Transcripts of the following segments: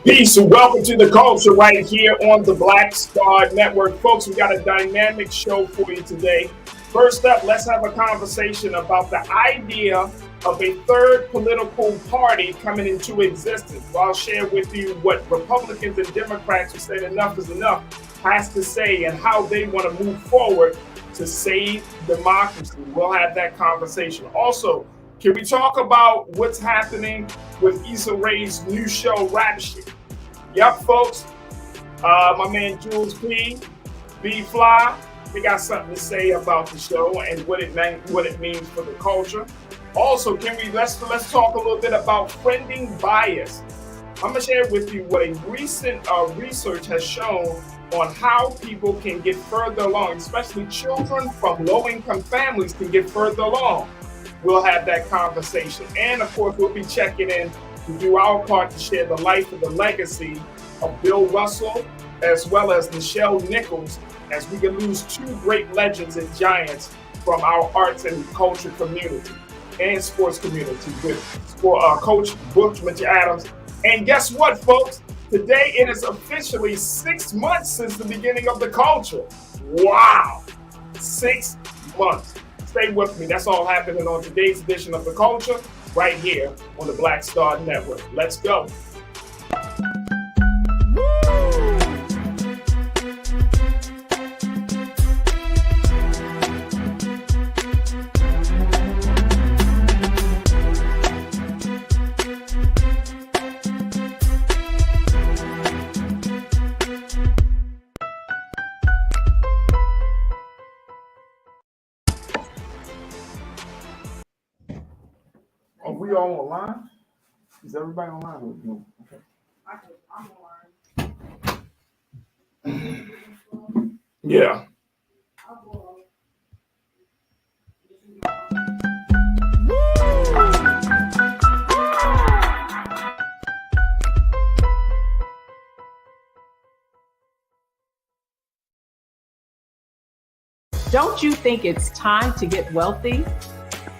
Peace and welcome to the culture right here on the Black Star Network. Folks, we got a dynamic show for you today. First up, let's have a conversation about the idea of a third political party coming into existence. I'll share with you what Republicans and Democrats who said enough is enough has to say and how they want to move forward to save democracy. We'll have that conversation. Also, can we talk about what's happening with Issa Rae's new show, Rap Shit? Yep, folks. My man Jules P, B-Fly, they got something to say about the show and what it means for the culture. Also, let's talk a little bit about friending bias. I'm gonna share with you what a recent research has shown on how people can get further along, especially children from low-income families can get further along. We'll have that conversation. And of course, we'll be checking in to do our part to share the life and the legacy of Bill Russell as well as Nichelle Nichols, as we can lose two great legends and giants from our arts and culture community and sports community with Coach Butch McAdams. And guess what, folks? Today it is officially 6 months since the beginning of the culture. Wow, 6 months. Stay with me. That's all happening on today's edition of The Culture right here on the Black Star Network. Let's go. Are we all online? Is everybody online? No. Okay. I'm online. Yeah. Don't you think it's time to get wealthy?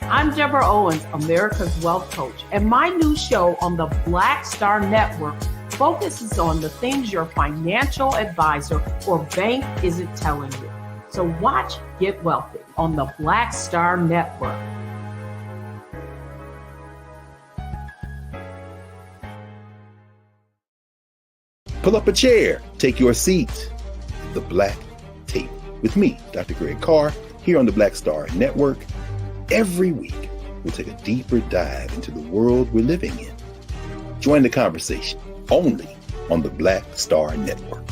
I'm Deborah Owens, America's Wealth Coach, and my new show on the Black Star Network focuses on the things your financial advisor or bank isn't telling you. So watch Get Wealthy on the Black Star Network. Pull up a chair, take your seat. The Black Tape with me, Dr. Greg Carr, here on the Black Star Network. Every week, we'll take a deeper dive into the world we're living in. Join the conversation only on the Black Star Network.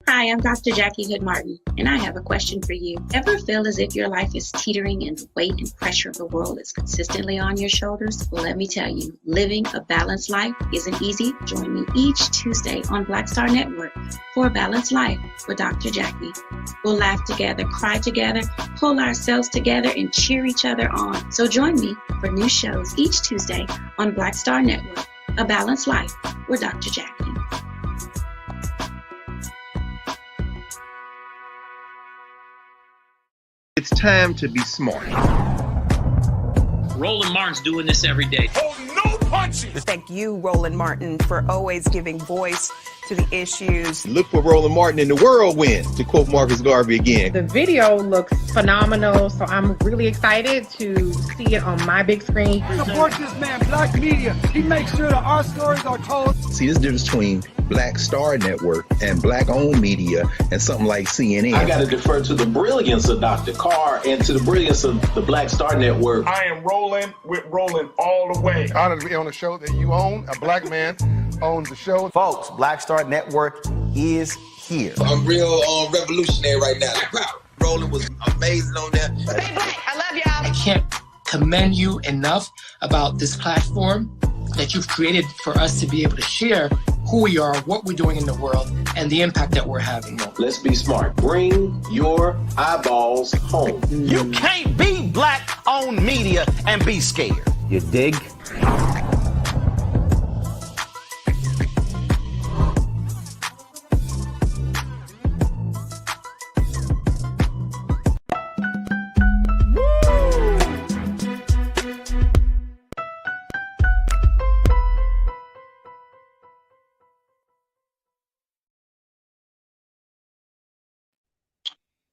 Hi, I'm Dr. Jackie Hood Martin, and I have a question for you. Ever feel as if your life is teetering and the weight and pressure of the world is consistently on your shoulders? Well, let me tell you, living a balanced life isn't easy. Join me each Tuesday on Black Star Network for A Balanced Life with Dr. Jackie. We'll laugh together, cry together, pull ourselves together, and cheer each other on. So join me for new shows each Tuesday on Black Star Network, A Balanced Life with Dr. Jackie. It's time to be smart. Roland Martin's doing this every day. Oh, no punches! Thank you, Roland Martin, for always giving voice to the issues. Look for Roland Martin in the whirlwind, to quote Marcus Garvey again. The video looks phenomenal, so I'm really excited to see it on my big screen. Support this man, Black Media. He makes sure that our stories are told. See, this difference between Black Star Network and Black-owned media and something like CNN. I got to defer to the brilliance of Dr. Carr and to the brilliance of the Black Star Network. I am rolling with Roland all the way. Honored to be on a show that you own. A black man owns the show. Folks, Black Star Network is here. I'm real revolutionary right now. Roland was amazing on that. Hey, Black, I love y'all. I can't commend you enough about this platform that you've created for us to be able to share who we are, what we're doing in the world, and the impact that we're having. Let's be smart. Bring your eyeballs home. You can't be Black-owned media and be scared. You dig?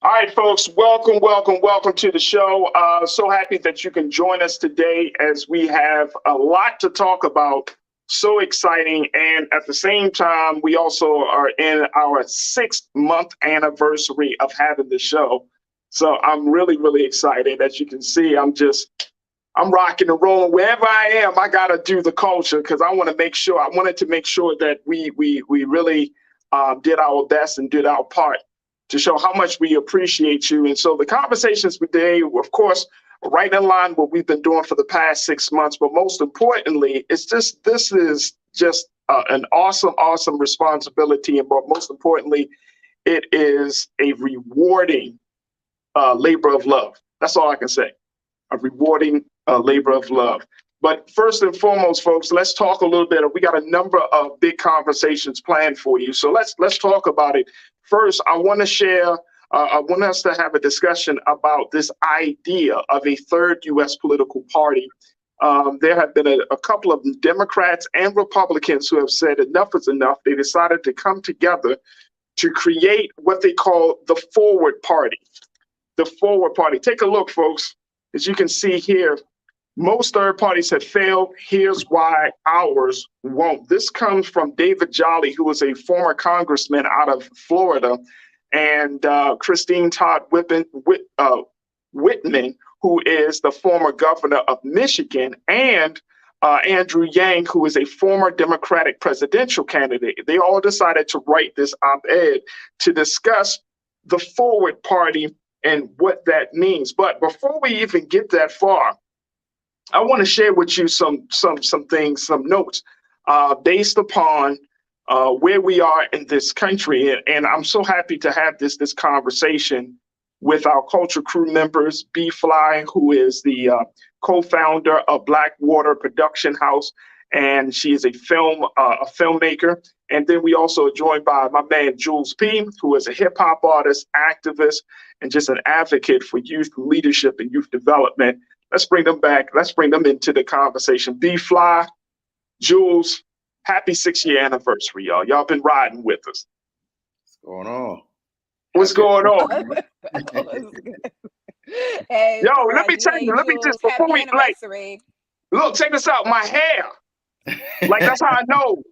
All right, folks, welcome to the show. So happy that you can join us today as we have a lot to talk about. So exciting. And at the same time, we also are in our 6th-month anniversary of having the show. So I'm really, really excited. As you can see, I'm rocking and rolling. Wherever I am, I got to do the culture because I wanted to make sure that we really did our best and did our part to show how much we appreciate you. And so the conversations today, of course, right in line with what we've been doing for the past 6 months. But most importantly, this is just an awesome responsibility. And most importantly, it is a rewarding labor of love. That's all I can say. A rewarding labor of love. But first and foremost, folks, let's talk a little bit. We got a number of big conversations planned for you. So let's talk about it. First, I want us to have a discussion about this idea of a third U.S. political party. There have been a couple of Democrats and Republicans who have said enough is enough. They decided to come together to create what they call the Forward Party. The Forward Party. Take a look, folks. As you can see here, most third parties have failed. Here's why ours won't. This comes from David Jolly, who was a former congressman out of Florida, and Christine Todd Whitman, who is the former governor of Michigan, and Andrew Yang, who is a former Democratic presidential candidate. They all decided to write this op-ed to discuss the Forward Party and what that means. But before we even get that far, I want to share with you some things, some notes based upon where we are in this country. And I'm so happy to have this conversation with our culture crew members, B Fly, who is the co-founder of Blackwater Production House, and she is a filmmaker. And then we also are joined by my man Jules P, who is a hip hop artist, activist, and just an advocate for youth leadership and youth development. Let's bring them back. Let's bring them into the conversation. B Fly, Jules, happy 6-year anniversary, y'all. Y'all been riding with us. What's going on? What's going on? Hey, yo, let me tell you. Let me just before we look. Check this out. My hair, like that's how I know.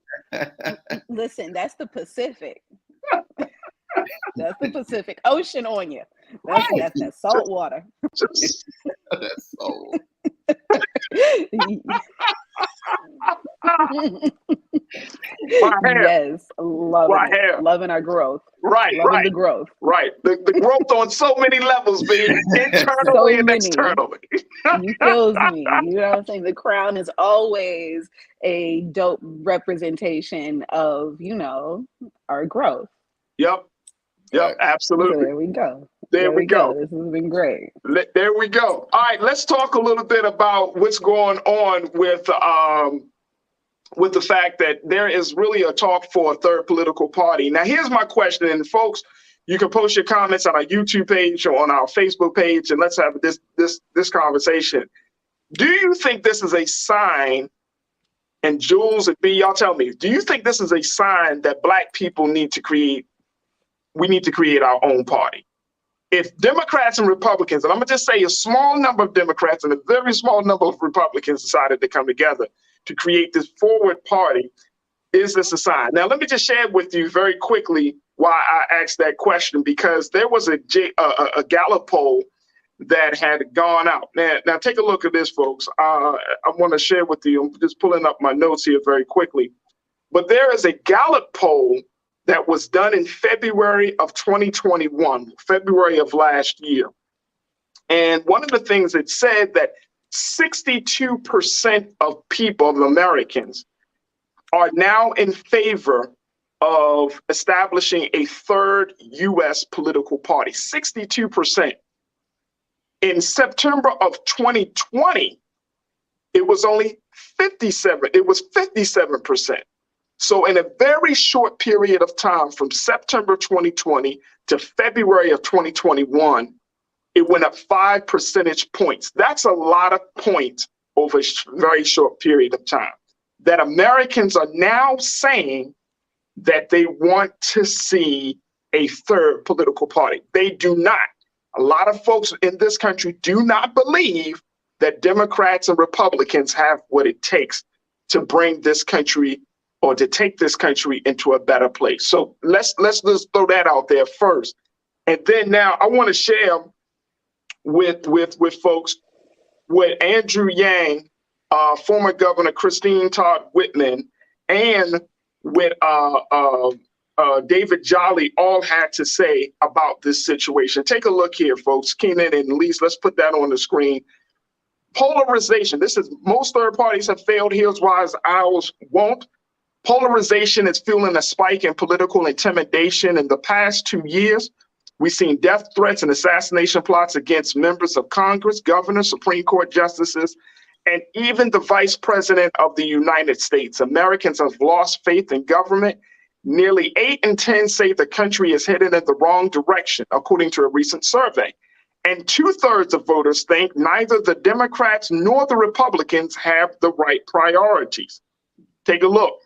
Listen, that's the Pacific. That's the Pacific Ocean on you. That's that salt water. That's salt. My hair. Yes, loving our growth. Right, loving the growth. Right, the growth on so many levels, baby, internally and externally. You feels me. You know what I'm saying? The crown is always a dope representation of, our growth. Yep, absolutely. So there we go. There we go. This has been great. There we go. All right, let's talk a little bit about what's going on with the fact that there is really a talk for a third political party. Now, here's my question, and folks, You can post your comments on our YouTube page or on our Facebook page, and let's have this conversation. Do you think this is a sign? And Jules and B, y'all tell me, do you think this is a sign that Black people need to create? We need to create our own party. If Democrats and Republicans, and I'm gonna just say a small number of Democrats and a very small number of Republicans decided to come together to create this forward party, is this a sign? Now, let me just share with you very quickly why I asked that question, because there was a Gallup poll that had gone out. Now take a look at this, folks. I want to share with you. I'm just pulling up my notes here very quickly. But there is a Gallup poll that was done in February of 2021, February of last year. And one of the things it said that 62% of people, of Americans, are now in favor of establishing a third U.S. political party. 62%. In September of 2020, it was only 57. It was 57%. So in a very short period of time, from September 2020 to February of 2021, it went up 5 percentage points. That's a lot of points over a very short period of time. That Americans are now saying that they want to see a third political party. They do not. A lot of folks in this country do not believe that Democrats and Republicans have what it takes to bring this country or to take this country into a better place. So let's just throw that out there first. And then now I want to share with folks what Andrew Yang, former Governor Christine Todd Whitman, and with David Jolly all had to say about this situation. Take a look here, folks. Keenan and Elise, let's put that on the screen. Polarization. This is, most third parties have failed. Here's why ours won't. Polarization is fueling a spike in political intimidation. In the past 2 years, we've seen death threats and assassination plots against members of Congress, governors, Supreme Court justices, and even the Vice President of the United States. Americans have lost faith in government. Nearly 8 in 10 say the country is headed in the wrong direction, according to a recent survey. And 2/3 of voters think neither the Democrats nor the Republicans have the right priorities. Take a look.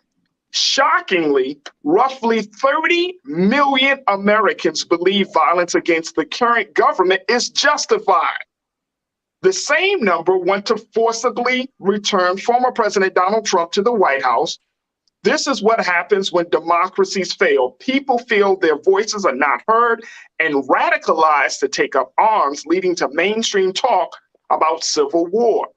Shockingly, roughly 30 million Americans believe violence against the current government is justified. The same number want to forcibly return former President Donald Trump to the White House. This is what happens when democracies fail. People feel their voices are not heard and radicalized to take up arms, leading to mainstream talk about civil war.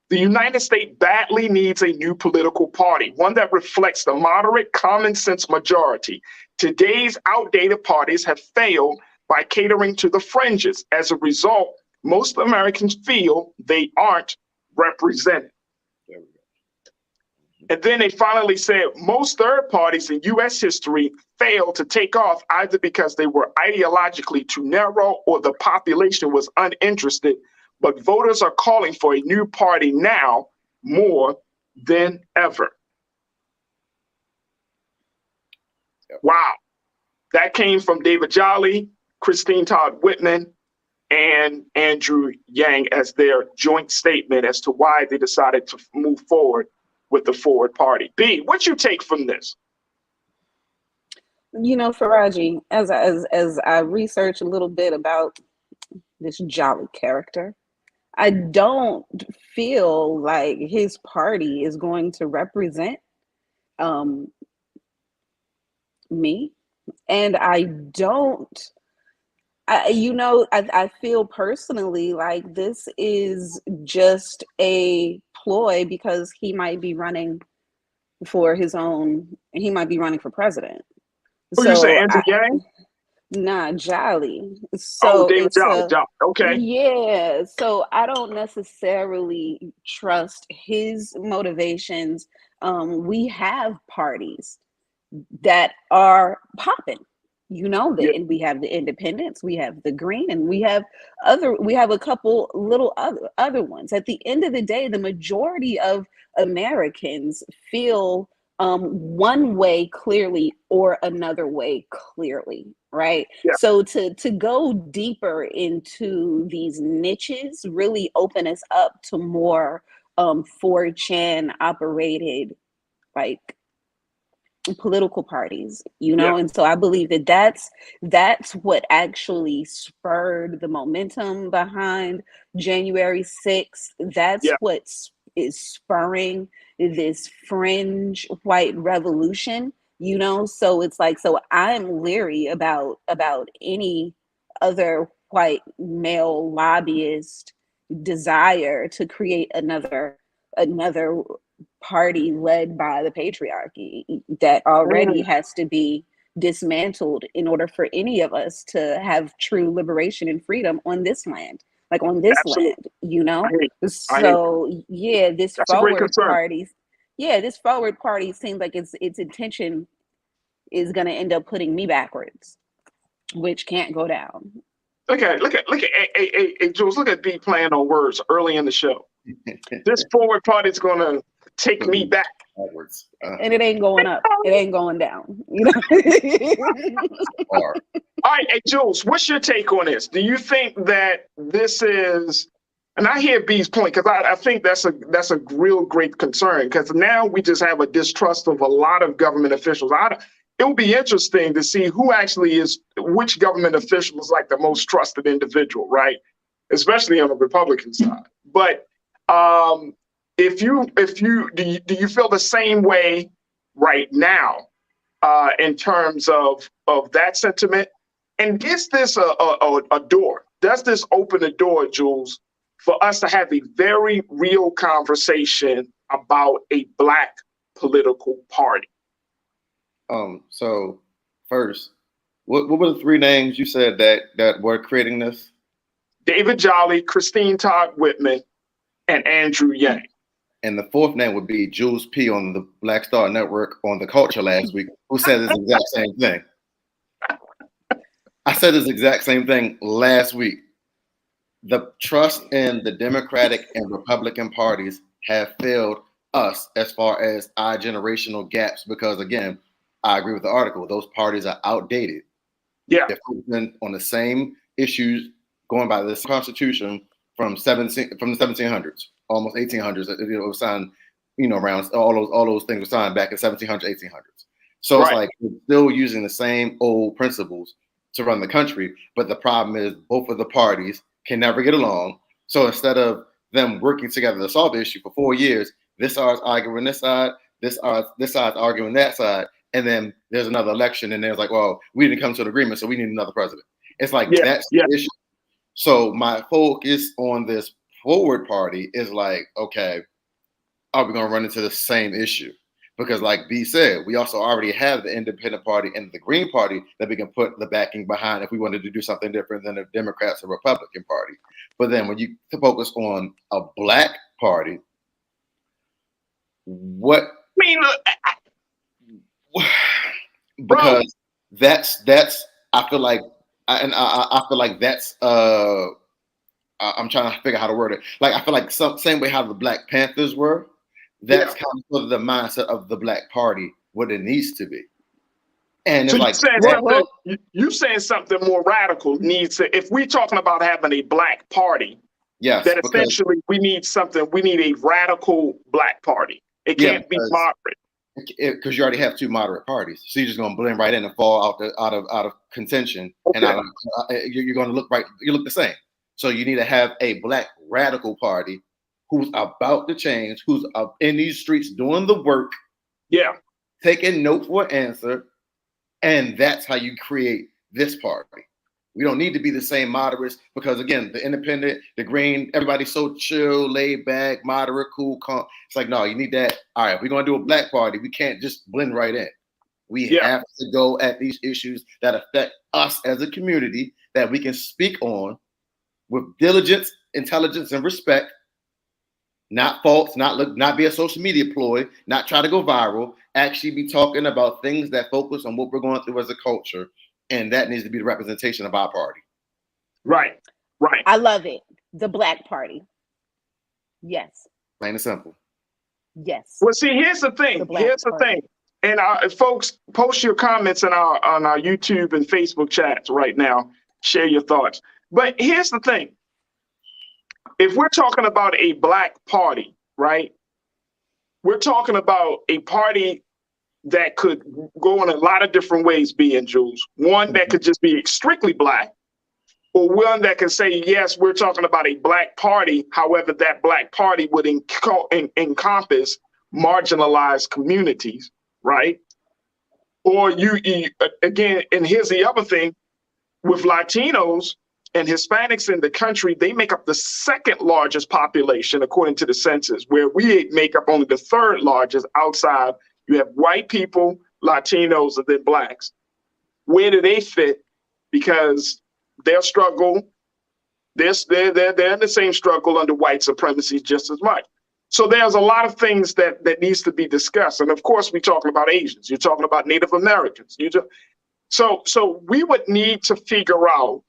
The United States badly needs a new political party, one that reflects the moderate, common sense majority. Today's outdated parties have failed by catering to the fringes. As a result, most Americans feel they aren't represented. And then they finally said most third parties in U.S. history failed to take off either because they were ideologically too narrow or the population was uninterested. But voters are calling for a new party now more than ever. Wow. That came from David Jolly, Christine Todd Whitman, and Andrew Yang as their joint statement as to why they decided to move forward with the forward party. B, what's your take from this? You know, Farajii, as I research a little bit about this Jolly character, I don't feel like his party is going to represent me. And I feel personally like this is just a ploy because he might be running for his own, he might be running for president. Who you say, Andrew Yang? Nah, Jolly. So David Jolly. Okay. Yeah. So I don't necessarily trust his motivations. We have parties that are popping, you know, and we have the independents, we have the Green, and we have a couple little other ones. At the end of the day, the majority of Americans feel one way clearly or another way clearly, right? Yeah. So to go deeper into these niches really open us up to more 4chan operated like political parties, you know. Yeah. And so I believe that that's what actually spurred the momentum behind January 6th. That's Yeah. what is spurring this fringe white revolution, you know. So it's like, so I'm leery about any other white male lobbyist desire to create another party led by the patriarchy that already has to be dismantled in order for any of us to have true liberation and freedom on this land, like on this Absolutely. land, you know. I hear So yeah, this that's a great concern. this forward party seems like its intention is going to end up putting me backwards, which can't go down. Look at hey, Jules, look at B playing on words early in the show. This forward party is going to take me back. Backwards. And it ain't going up. It ain't going down. You know? All right, hey, Jules, what's your take on this? Do you think that this is, and I hear B's point, because I think that's a real great concern, because now we just have a distrust of a lot of government officials. It will be interesting to see who actually is, which government official is like the most trusted individual, right? Especially on the Republican side. But do you feel the same way right now in terms of that sentiment? And is this a door? Does this open the door, Jules, for us to have a very real conversation about a Black political party? So first, what were the three names you said that were creating this? David Jolly, Christine Todd Whitman, and Andrew Yang. And the fourth name would be Jules P. on the Black Star Network on The Culture last week, who said this exact same thing. I said this exact same thing last week. The trust in the Democratic and Republican parties have failed us as far as our generational gaps, because again, I agree with the article. Those parties are outdated. Yeah. They're focusing on the same issues going by this Constitution from the 1700s, almost 1800s. It was signed, around all those things were signed back in 1700s, 1800s. So It's like we're still using the same old principles to run the country. But the problem is both of the parties can never get along. So instead of them working together to solve the issue for 4 years, this side's arguing this side, this side's arguing that side. And then there's another election, and there's like, well, we didn't come to an agreement, so we need another president. It's like that's the issue. So my focus on this forward party is like, okay, are we going to run into the same issue? Because like B said, we also already have the independent party and the Green Party that we can put the backing behind if we wanted to do something different than the Democrats or Republican Party. But then when you focus on a Black party, what? I mean, because that's I feel like I feel like that's I'm trying to figure out how to word it. Like I feel like same way how the Black Panthers were, that's kind of sort of the mindset of the Black Party, what it needs to be. And so it's you're saying something more radical needs to, if we're talking about having a Black party, yes, that essentially we need a radical Black party. It can't be moderate. Because you already have two moderate parties, so you're just going to blend right in and fall out of contention, and you're going to look right. You look the same. So you need to have a Black radical party who's about to change, who's up in these streets doing the work, taking note for answer, and that's how you create this party. We don't need to be the same moderates, because again, the independent, the Green, everybody's so chill, laid back, moderate, cool, calm. It's like, no, you need that. All right, if we're going to do a Black party, we can't just blend right in. We have to go at these issues that affect us as a community that we can speak on with diligence, intelligence, and respect. Not false, not be a social media ploy, not try to go viral. Actually be talking about things that focus on what we're going through as a culture. And that needs to be the representation of our party. Right. I love it. The Black Party. Yes. Plain and simple. Yes. Well, see, here's the thing. Here's the thing. And folks, post your comments on our YouTube and Facebook chats right now. Share your thoughts. But here's the thing. If we're talking about a Black party, right? We're talking about a party that could go in a lot of different ways, being Jules. One that could just be strictly Black, or one that can say, yes, we're talking about a Black party. However, that Black party would encompass marginalized communities, right? Or you again, and here's the other thing, with Latinos and Hispanics in the country, they make up the second largest population according to the census, where we make up only the third largest outside. You have white people, Latinos, and then Blacks. Where do they fit? Because their struggle, they're in the same struggle under white supremacy just as much. So there's a lot of things that needs to be discussed. And of course, we're talking about Asians. You're talking about Native Americans. So we would need to figure out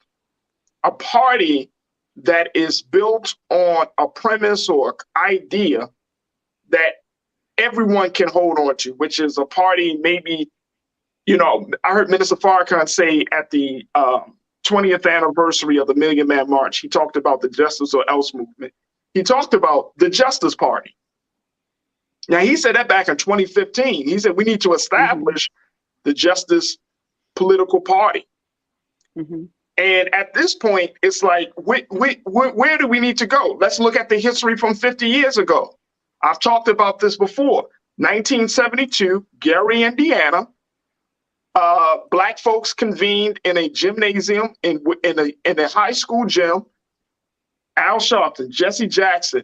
a party that is built on a premise or idea that everyone can hold on to, which is a party maybe, I heard Minister Farrakhan say at the 20th anniversary of the Million Man March, he talked about the Justice or Else movement. He talked about the Justice Party. Now, he said that back in 2015. He said we need to establish the Justice Political Party. And at this point, it's like, where do we need to go? Let's look at the history from 50 years ago. I've talked about this before. 1972, Gary, Indiana. Black folks convened in a gymnasium in a high school gym. Al Sharpton, Jesse Jackson,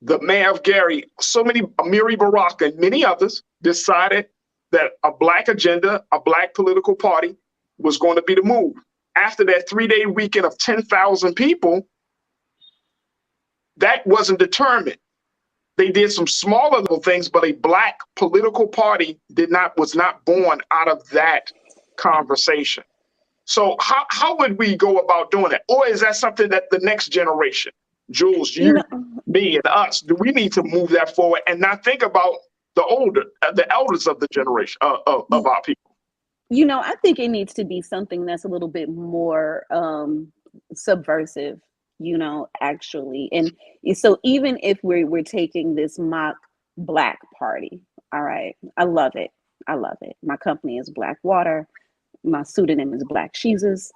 the mayor of Gary, Amiri Baraka, and many others decided that a Black agenda, a Black political party was going to be the move. After that 3-day weekend of 10,000 people, that wasn't determined. They did some smaller little things, but a Black political party was not born out of that conversation. So how would we go about doing that? Or is that something that the next generation, Jules, me, and us, do we need to move that forward and not think about the elders of the generation of our people? I think it needs to be something that's a little bit more subversive, actually. And so even if we're taking this mock Black party, all right, I love it. My company is Blackwater. My pseudonym is Black Jesus.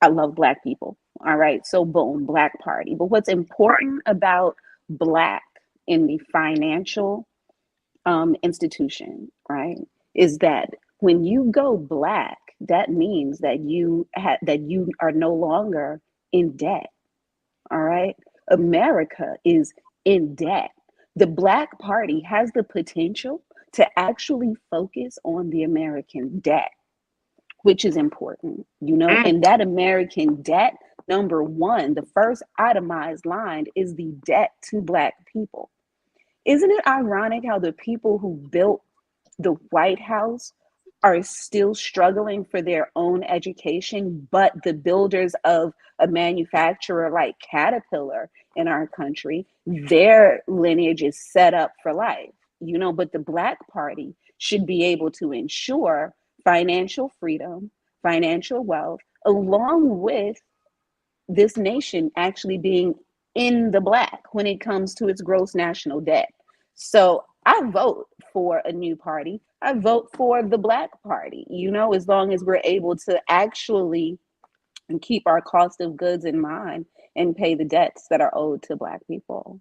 I love Black people. All right. So boom, Black party. But what's important about Black in the financial institution, right, is that when you go Black, that means that you are no longer in debt. All right. America is in debt. The Black Party has the potential to actually focus on the American debt, which is important, and that American debt, number one, the first itemized line is the debt to Black people. Isn't it ironic how the people who built the White House are still struggling for their own education, but the builders of a manufacturer like Caterpillar in our country, their lineage is set up for life, but the Black Party should be able to ensure financial freedom, financial wealth, along with this nation actually being in the black when it comes to its gross national debt. So I vote for a new party. I vote for the Black Party, as long as we're able to actually keep our cost of goods in mind and pay the debts that are owed to Black people.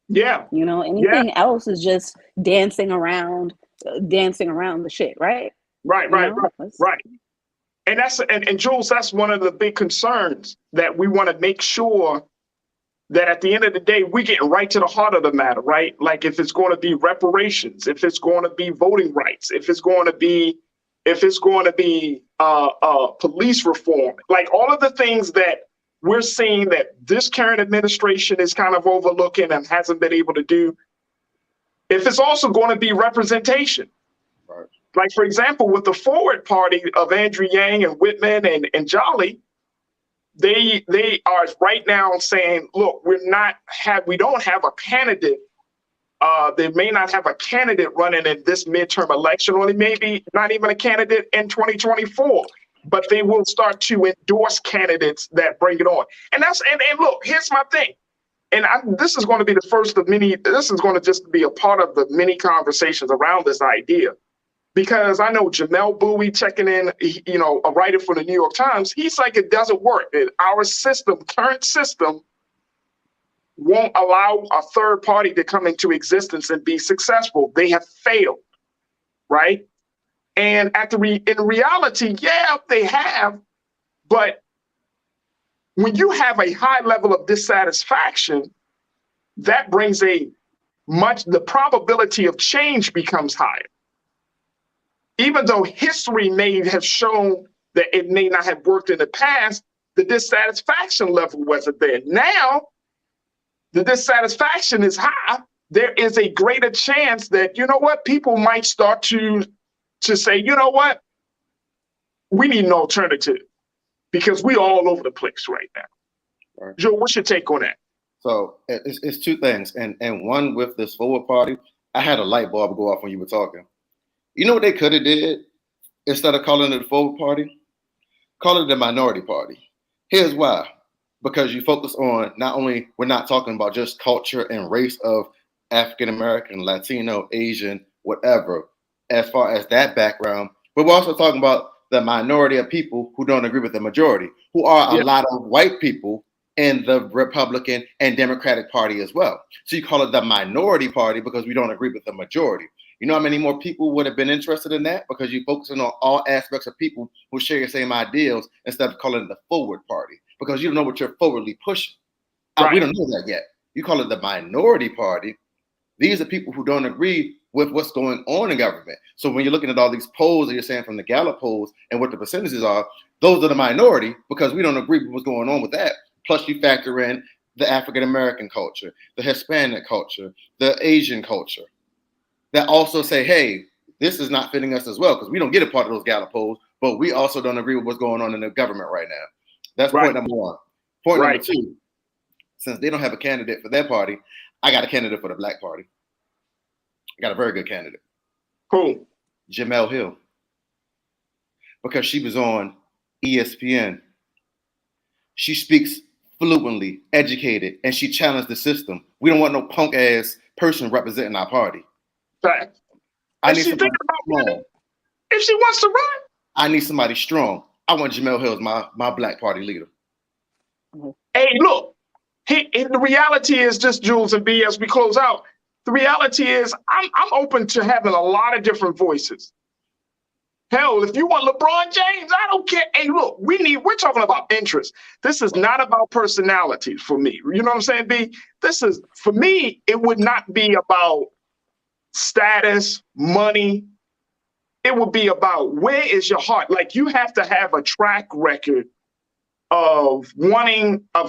Yeah. Anything else is just dancing around the shit, right? Right. And Jules, that's one of the big concerns, that we want to make sure that at the end of the day, we get right to the heart of the matter, right? Like if it's going to be reparations, if it's going to be voting rights, if it's going to be police reform, like all of the things that we're seeing that this current administration is kind of overlooking and hasn't been able to do. If it's also going to be representation, right? Like, for example, with the Forward Party of Andrew Yang and Whitman and Jolly, they are right now saying, look, we don't have a candidate They may not have a candidate running in this midterm election, or maybe not even a candidate in 2024. But they will start to endorse candidates that bring it on. And look, here's my thing. And this is going to be the first of many. This is going to just be a part of the many conversations around this idea. Because I know Jamel Bowie checking in, a writer for the New York Times, he's like, it doesn't work. Our current system, won't allow a third party to come into existence and be successful. They have failed, right? And in reality, yeah, they have, but when you have a high level of dissatisfaction, that brings the probability of change becomes higher. Even though history may have shown that it may not have worked in the past, the dissatisfaction level wasn't there. Now, the dissatisfaction is high. There is a greater chance that, people might start to say, we need an alternative because we're all over the place right now. Right. Joe, what's your take on that? So it's two things. And one with this forward party, I had a light bulb go off when you were talking. You know what they could have did? Instead of calling it the forward party, call it the minority party. Here's why. Because you focus on we're not talking about just culture and race of African-American, Latino, Asian, whatever, as far as that background, but we're also talking about the minority of people who don't agree with the majority, who are a lot of white people in the Republican and Democratic Party as well. So you call it the minority party because we don't agree with the majority. You know how many more people would have been interested in that? Because you're focusing on all aspects of people who share your same ideals instead of calling it the forward party, because you don't know what you're forwardly pushing. Right. We don't know that yet. You call it the minority party. These are people who don't agree with what's going on in government. So when you're looking at all these polls that you're saying from the Gallup polls and what the percentages are, those are the minority because we don't agree with what's going on with that. Plus you factor in the African-American culture, the Hispanic culture, the Asian culture, that also say, hey, this is not fitting us as well because we don't get a part of those Gallup polls, but we also don't agree with what's going on in the government right now. That's point number one. Point number two, since they don't have a candidate for their party, I got a candidate for the Black Party. I got a very good candidate. Who? Jemele Hill. Because she was on ESPN. She speaks fluently, educated, and she challenged the system. We don't want no punk ass person representing our party. Fact. I need somebody strong. If she wants to run, I need somebody strong. I want Jemele Hill as my Black Party leader. Hey, look, the reality is just, Jules and B, as we close out, the reality is I'm open to having a lot of different voices. Hell, if you want LeBron James, I don't care. Hey, look, we're talking about interest. This is not about personality for me. You know what I'm saying, B? For me, it would not be about status, money. It would be about where is your heart? Like, you have to have a track record of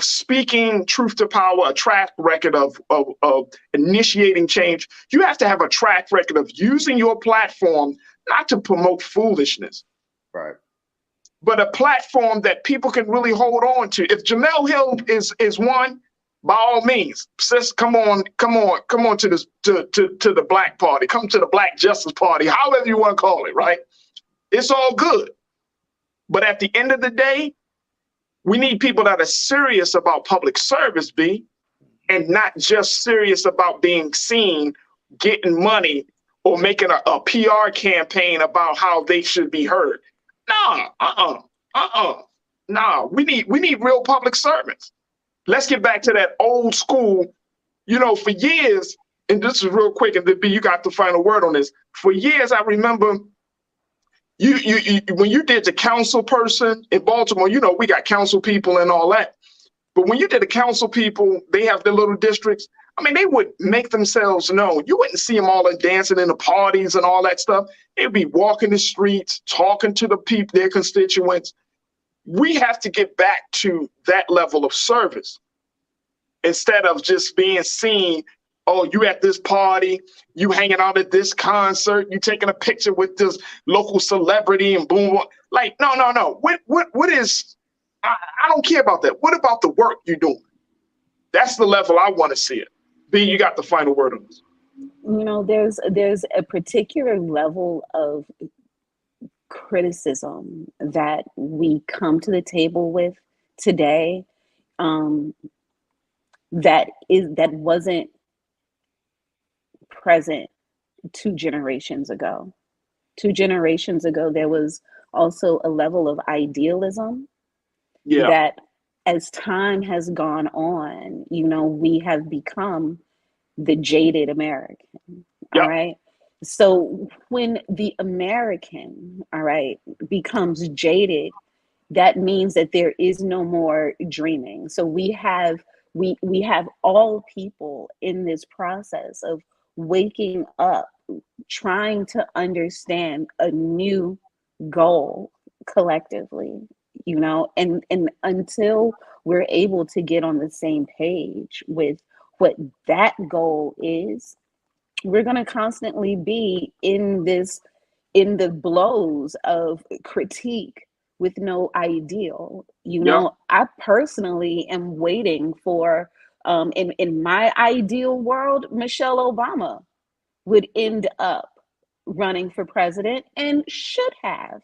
speaking truth to power, a track record of initiating change. You have to have a track record of using your platform not to promote foolishness, right? But a platform that people can really hold on to. If Jemele Hill is one, by all means, sis, come on to this to the Black Party, come to the Black Justice Party, however you want to call it, right? It's all good. But at the end of the day, we need people that are serious about public service, B, and not just serious about being seen, getting money, or making a PR campaign about how they should be heard. Nah, we need real public servants. Let's get back to that old school, for years, and this is real quick, and then B, you got the final word on this. For years, I remember you when you did the council person in Baltimore, we got council people and all that. But when you did the council people, they have their little districts. I mean, they would make themselves known. You wouldn't see them all dancing in the parties and all that stuff. They'd be walking the streets, talking to the people, their constituents. We have to get back to that level of service instead of just being seen. Oh, you at this party, you hanging out at this concert, you taking a picture with this local celebrity and boom. Like, no. What is, I don't care about that. What about the work you're doing? That's the level I want to see it. B, you got the final word on this. There's a particular level of criticism that we come to the table with today, um, that wasn't present 2 generations ago. 2 generations ago, there was also a level of idealism Yeah. that, as time has gone on, we have become the jaded American. All Yep. right. So when the American, all right, becomes jaded, that means that there is no more dreaming. So we have all people in this process of waking up, trying to understand a new goal collectively, and until we're able to get on the same page with what that goal is, we're going to constantly be in the blows of critique with no ideal. Yep. I personally am waiting for, in my ideal world, Michelle Obama would end up running for president, and should have.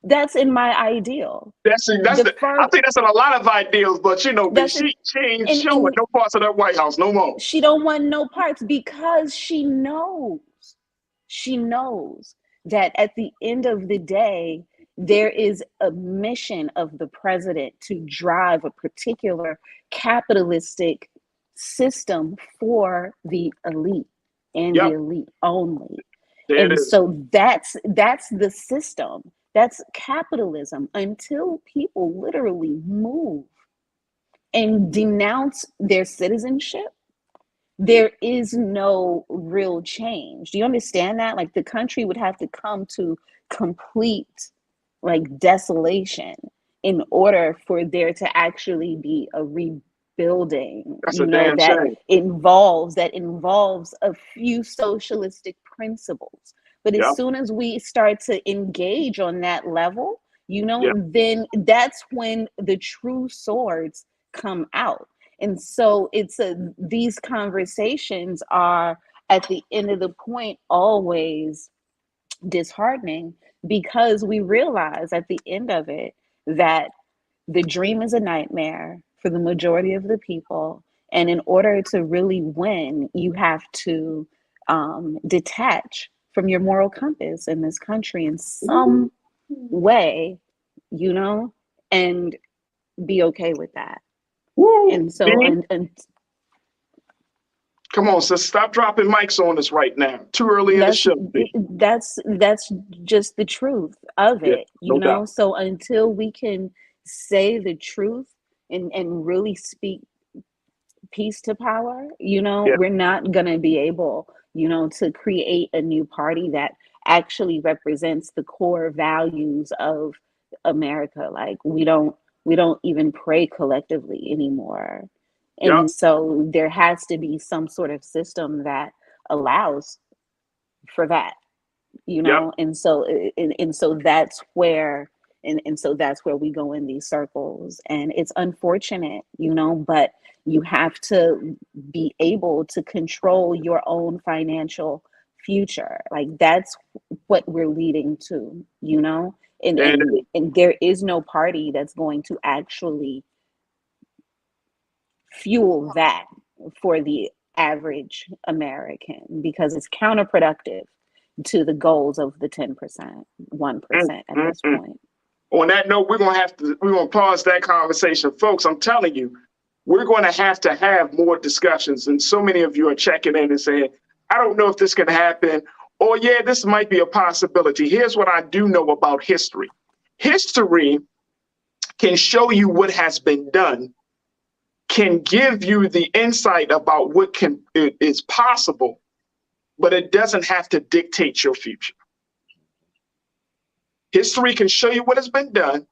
That's in my ideal. I think that's in a lot of ideals, but That's she ain't and showing no parts of that White House no more. she don't want no parts, because she knows that at the end of the day, there is a mission of the president to drive a particular capitalistic system for the elite, and Yep. the elite only. There it And is. so that's the system. That's capitalism, until people literally move and denounce their citizenship. There is no real change. Do you understand that? Like, the country would have to come to complete, like, desolation in order for there to actually be a rebuilding, That's a damn shame. that involves a few socialistic principles. But as Yep. soon as we start to engage on that level, Yep. then that's when the true swords come out. And so these conversations are, at the end of the point, always disheartening, because we realize at the end of it that the dream is a nightmare for the majority of the people. And in order to really win, you have to detach from your moral compass in this country in some way, and be okay with that. Woo. And so, Come on, sis, stop dropping mics on us right now. Too early in the show. that's just the truth of Yeah, it, no doubt. So until we can say the truth and really speak peace to power, Yeah. we're not going to be able, to create a new party that actually represents the core values of America. Like, we don't even pray collectively anymore. Yep. And so there has to be some sort of system that allows for that, Yep. and so that's where we go in these circles. And it's unfortunate, but you have to be able to control your own financial future. Like, that's what we're leading to, and there is no party that's going to actually fuel that for the average American, because it's counterproductive to the goals of the 10%, 1% at this point. On that note, we're gonna pause that conversation, folks. I'm telling you, we're going to have more discussions. And so many of you are checking in and saying, I don't know if this can happen, or yeah, this might be a possibility. Here's what I do know about history. History can show you what has been done, can give you the insight about what is possible, but it doesn't have to dictate your future. History can show you what has been done,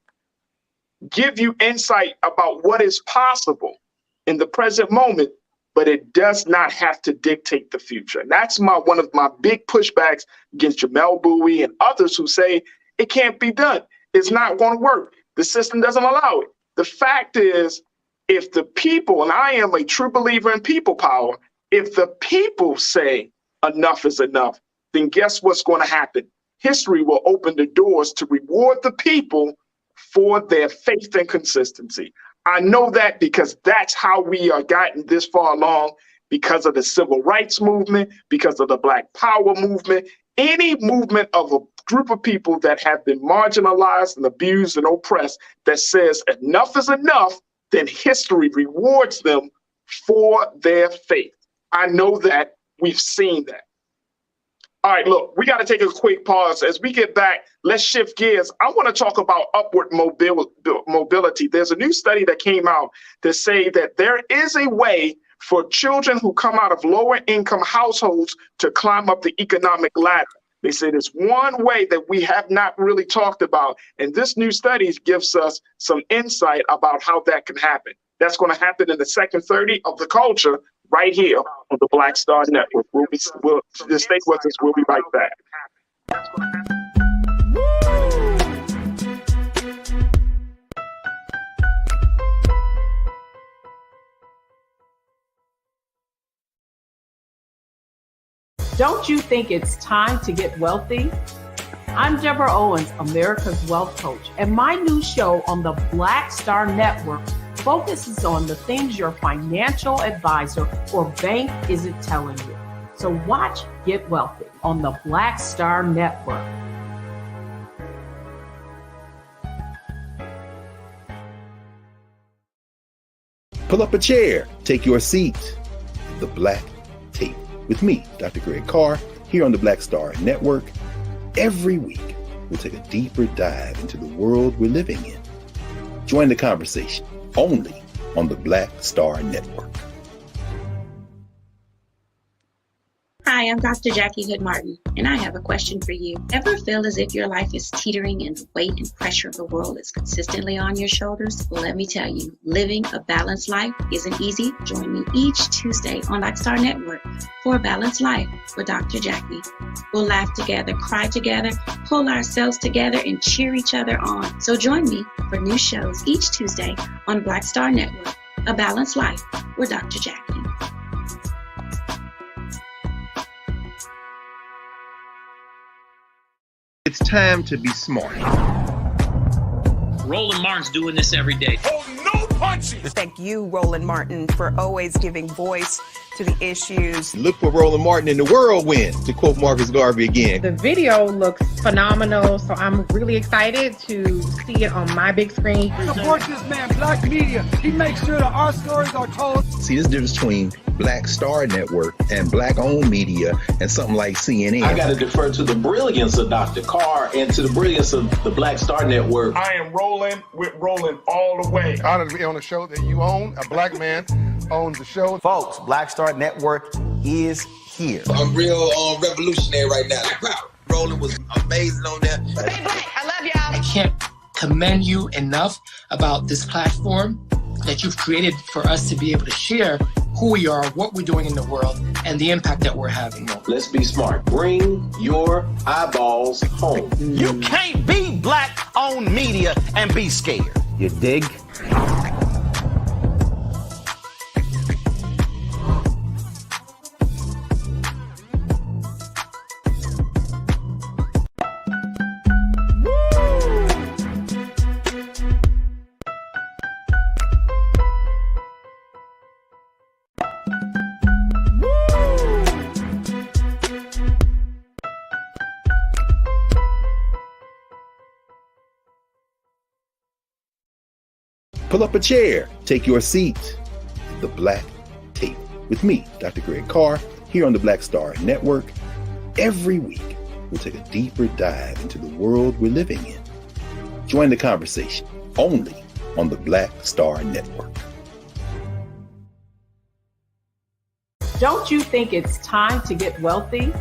give you insight about what is possible in the present moment, but it does not have to dictate the future. And that's one of my big pushbacks against Jamel Bowie and others who say it can't be done. It's not going to work. The system doesn't allow it. The fact is, if the people, and I am a true believer in people power, If the people say enough is enough, then guess what's going to happen? History will open the doors to reward the people for their faith and consistency. I know that because that's how we are gotten this far along, because of the civil rights movement, because of the Black Power movement, any movement of a group of people that have been marginalized and abused and oppressed that says enough is enough, then history rewards them for their faith. I know that. We've seen that. All right, look, we got to take a quick pause. As we get back, let's shift gears. I want to talk about upward mobility. There's a new study that came out to say that there is a way for children who come out of lower income households to climb up the economic ladder. They said it's one way that we have not really talked about. And this new study gives us some insight about how that can happen. That's going to happen in the second 30 of The Culture right here on the Black Star Network. We'll just stay with us. We'll be right back. Don't you think it's time to get wealthy? I'm Deborah Owens, America's Wealth Coach, and my new show on the Black Star Network focuses on the things your financial advisor or bank isn't telling you. So watch Get Wealthy on the Black Star Network. Pull up a chair, take your seat. The Black Tape with me, Dr. Greg Carr, here on the Black Star Network. Every week, we'll take a deeper dive into the world we're living in. Join the conversation only on the Black Star Network. Hi, I'm Dr. Jackie Hood Martin, and I have a question for you. Ever feel as if your life is teetering and the weight and pressure of the world is consistently on your shoulders? Well, let me tell you, living a balanced life isn't easy. Join me each Tuesday on Black Star Network for A Balanced Life with Dr. Jackie. We'll laugh together, cry together, pull ourselves together, and cheer each other on. So join me for new shows each Tuesday on Black Star Network, A Balanced Life with Dr. Jackie. It's time to be smart. Roland Martin's doing this every day. Oh, no punches! Thank you, Roland Martin, for always giving voice to the issues. Look for Roland Martin in the whirlwind, to quote Marcus Garvey again. The video looks phenomenal, so I'm really excited to see it on my big screen. Support this man, Black Media. He makes sure that our stories are told. See, this difference between Black Star Network and Black-owned media and something like CNN. I got to defer to the brilliance of Dr. Carr and to the brilliance of the Black Star Network. I am rolling with Roland all the way. Honored to be on a show that you own. A black man owns the show. Folks, Black Star Network is here. I'm real revolutionary right now. Roland was amazing on that. Stay black. I love y'all. I can't commend you enough about this platform that you've created for us to be able to share who we are, what we're doing in the world, and the impact that we're having. Let's be smart. Bring your eyeballs home. You can't be Black-owned media and be scared. You dig? Pull up a chair, take your seat. The Black Tape with me, Dr. Greg Carr, here on the Black Star Network. Every week, we'll take a deeper dive into the world we're living in. Join the conversation only on the Black Star Network. Don't you think it's time to get wealthy?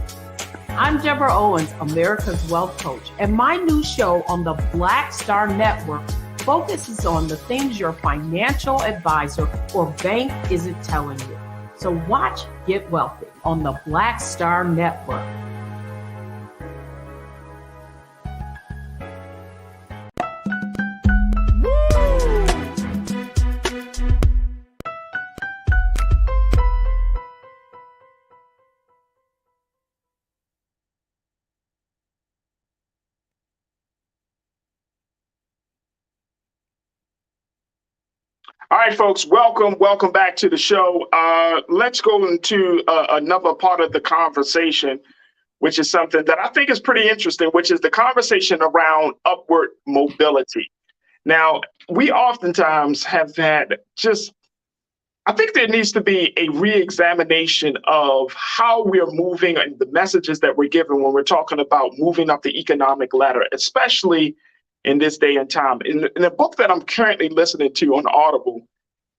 I'm Deborah Owens, America's Wealth Coach, and my new show on the Black Star Network focuses on the things your financial advisor or bank isn't telling you. So watch Get Wealthy on the Black Star Network. All right, folks, welcome back to the show. Let's go into another part of the conversation, which is something that I think is pretty interesting, which is the conversation around upward mobility. Now, we oftentimes have had I think there needs to be a re-examination of how we're moving and the messages that we're giving when we're talking about moving up the economic ladder, especially in this day and time. In the book that I'm currently listening to on Audible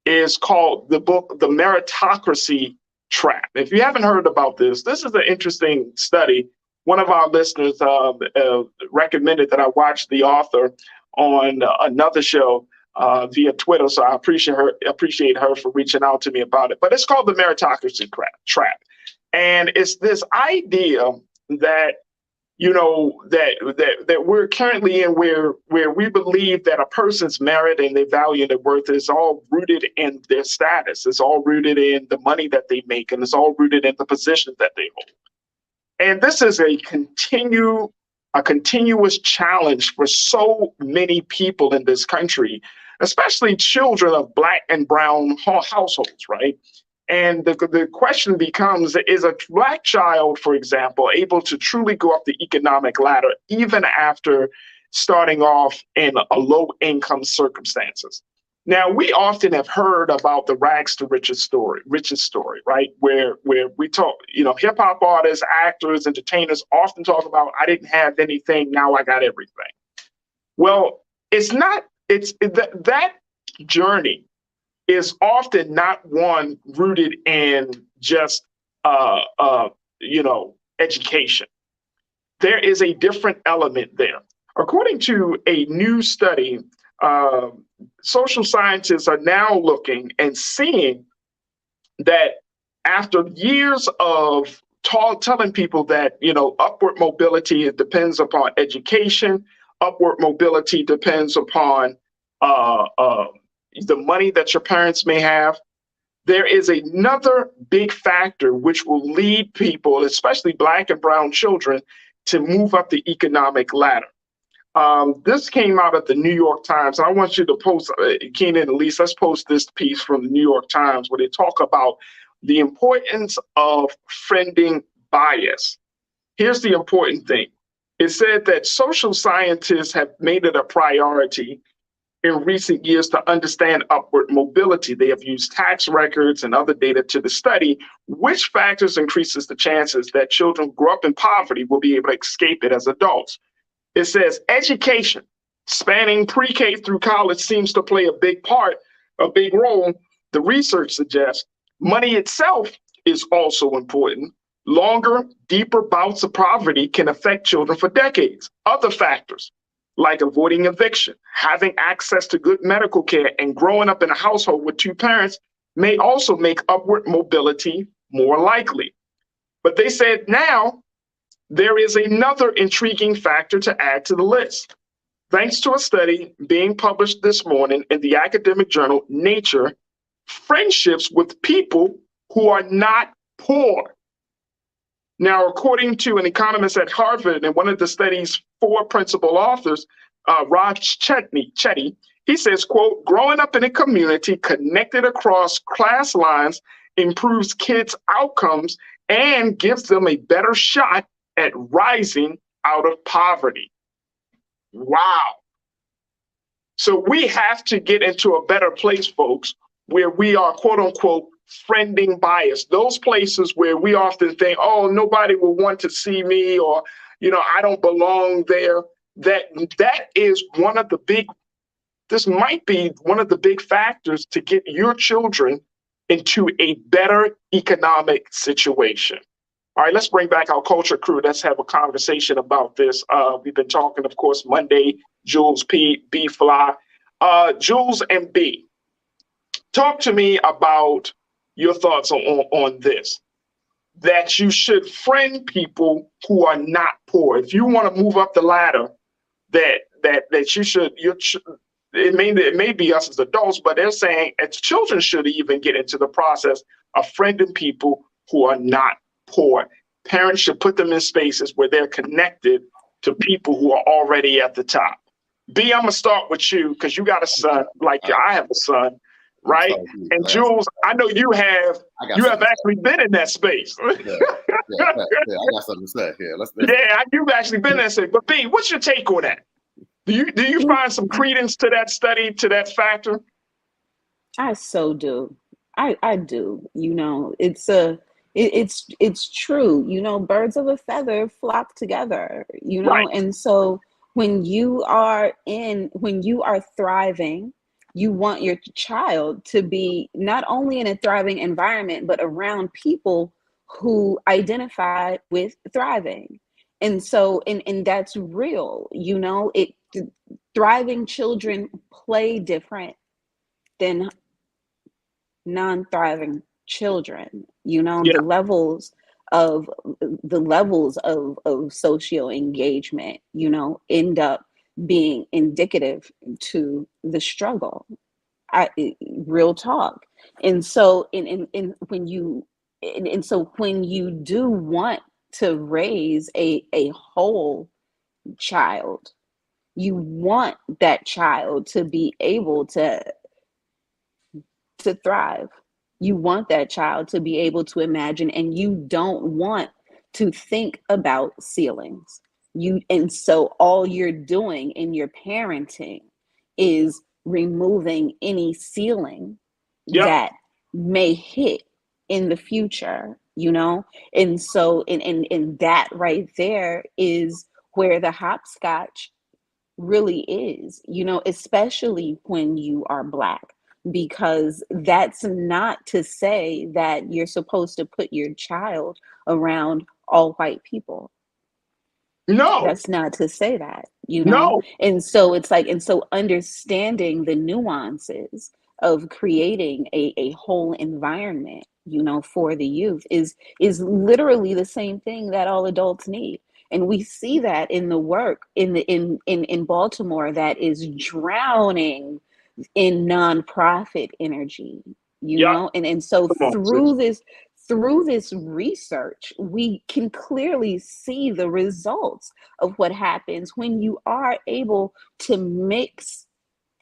is called the book, The Meritocracy Trap. If you haven't heard about this is an interesting study. One of our listeners recommended that I watch the author on another show via Twitter. So I appreciate her for reaching out to me about it. But it's called The Meritocracy Trap. And it's this idea that that we're currently in where we believe that a person's merit and their value and their worth is all rooted in their status. It's all rooted in the money that they make, and it's all rooted in the positions that they hold. And this is a continuous challenge for so many people in this country, especially children of Black and brown households, right? And the question becomes, is a Black child, for example, able to truly go up the economic ladder even after starting off in a low income circumstances? Now, we often have heard about the rags to riches story, right? Where we talk, hip hop artists, actors, entertainers often talk about, I didn't have anything, now I got everything. Well, that journey is often not one rooted in just, education. There is a different element there. According to a new study, social scientists are now looking and seeing that after years of telling people that, upward mobility, it depends upon education, upward mobility depends upon the money that your parents may have, there is another big factor which will lead people, especially Black and brown children, to move up the economic ladder. This came out of the New York Times. I want you to post, Keenan and Elise, let's post this piece from the New York Times where they talk about the importance of friending bias. Here's the important thing. It said that social scientists have made it a priority in recent years to understand upward mobility. They have used tax records and other data to study which factors increases the chances that children who grow up in poverty will be able to escape it as adults. It says education, spanning pre-K through college, seems to play a big role. The research suggests money itself is also important. Longer, deeper bouts of poverty can affect children for decades. Other factors, like avoiding eviction, having access to good medical care, and growing up in a household with two parents may also make upward mobility more likely. But they said now there is another intriguing factor to add to the list. Thanks to a study being published this morning in the academic journal Nature, friendships with people who are not poor. Now, according to an economist at Harvard and one of the study's 4 principal authors, Raj Chetty, he says, quote, growing up in a community connected across class lines improves kids' outcomes and gives them a better shot at rising out of poverty. Wow. So we have to get into a better place, folks, where we are, quote unquote, friending bias. Those places where we often think, oh, nobody will want to see me, or, I don't belong there. That is one of the this might be one of the big factors to get your children into a better economic situation. All right, let's bring back our culture crew. Let's have a conversation about this. We've been talking, of course, Monday, Jules, P, B, Fly. Jules and B, talk to me about your thoughts on this, that you should friend people who are not poor. If you want to move up the ladder, that you should, it may be us as adults, but they're saying as children should even get into the process of friending people who are not poor. Parents should put them in spaces where they're connected to people who are already at the top. B, I'm gonna start with you because you got a son, like I have a son. right? And Jules, I know you have actually been in that space. I got something to say here. You've actually been in that space. But B, what's your take on that? Do you find some credence to that study, to that factor? I so do. I do. You know, it's true. You know, birds of a feather flock together, you know, Right. and so when you are thriving, you want your child to be not only in a thriving environment, but around people who identify with thriving. And so, and that's real, you know, thriving children play different than non-thriving children. You know, the levels of socio engagement, you know, end up being indicative to the struggle. Real talk. And so when you do want to raise a whole child, you want that child to be able to thrive. You want that child to be able to imagine, and you don't want to think about ceilings. And so all you're doing in your parenting is removing any ceiling that may hit in the future, you know? And so in that right there is where the hopscotch really is, you know, especially when you are Black, because that's not to say that you're supposed to put your child around all white people. No, that's not to say that, you know. No. And so it's like, and so understanding the nuances of creating a whole environment, you know, for the youth is literally the same thing that all adults need. And we see that in the work in Baltimore that is drowning in nonprofit energy, you know. And so through this research, we can clearly see the results of what happens when you are able to mix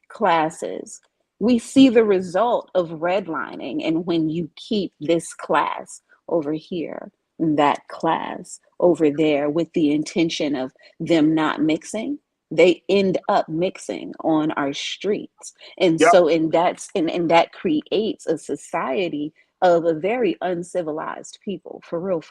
classes. We see the result of redlining, and when you keep this class over here, that class over there, with the intention of them not mixing, they end up mixing on our streets. And so and that creates a society of a very uncivilized people, for real,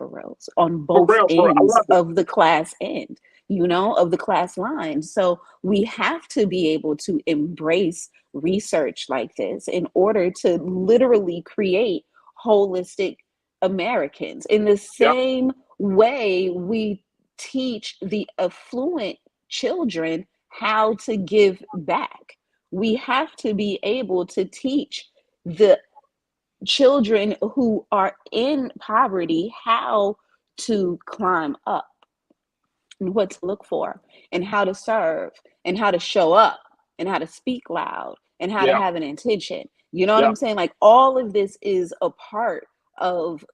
on both ends of the class end, you know, of the class line. So we have to be able to embrace research like this in order to literally create holistic Americans. In the same way we teach the affluent children how to give back, we have to be able to teach the children who are in poverty how to climb up and what to look for and how to serve and how to show up and how to speak loud and how to have an intention. You know what I'm saying? Like, all of this is a part of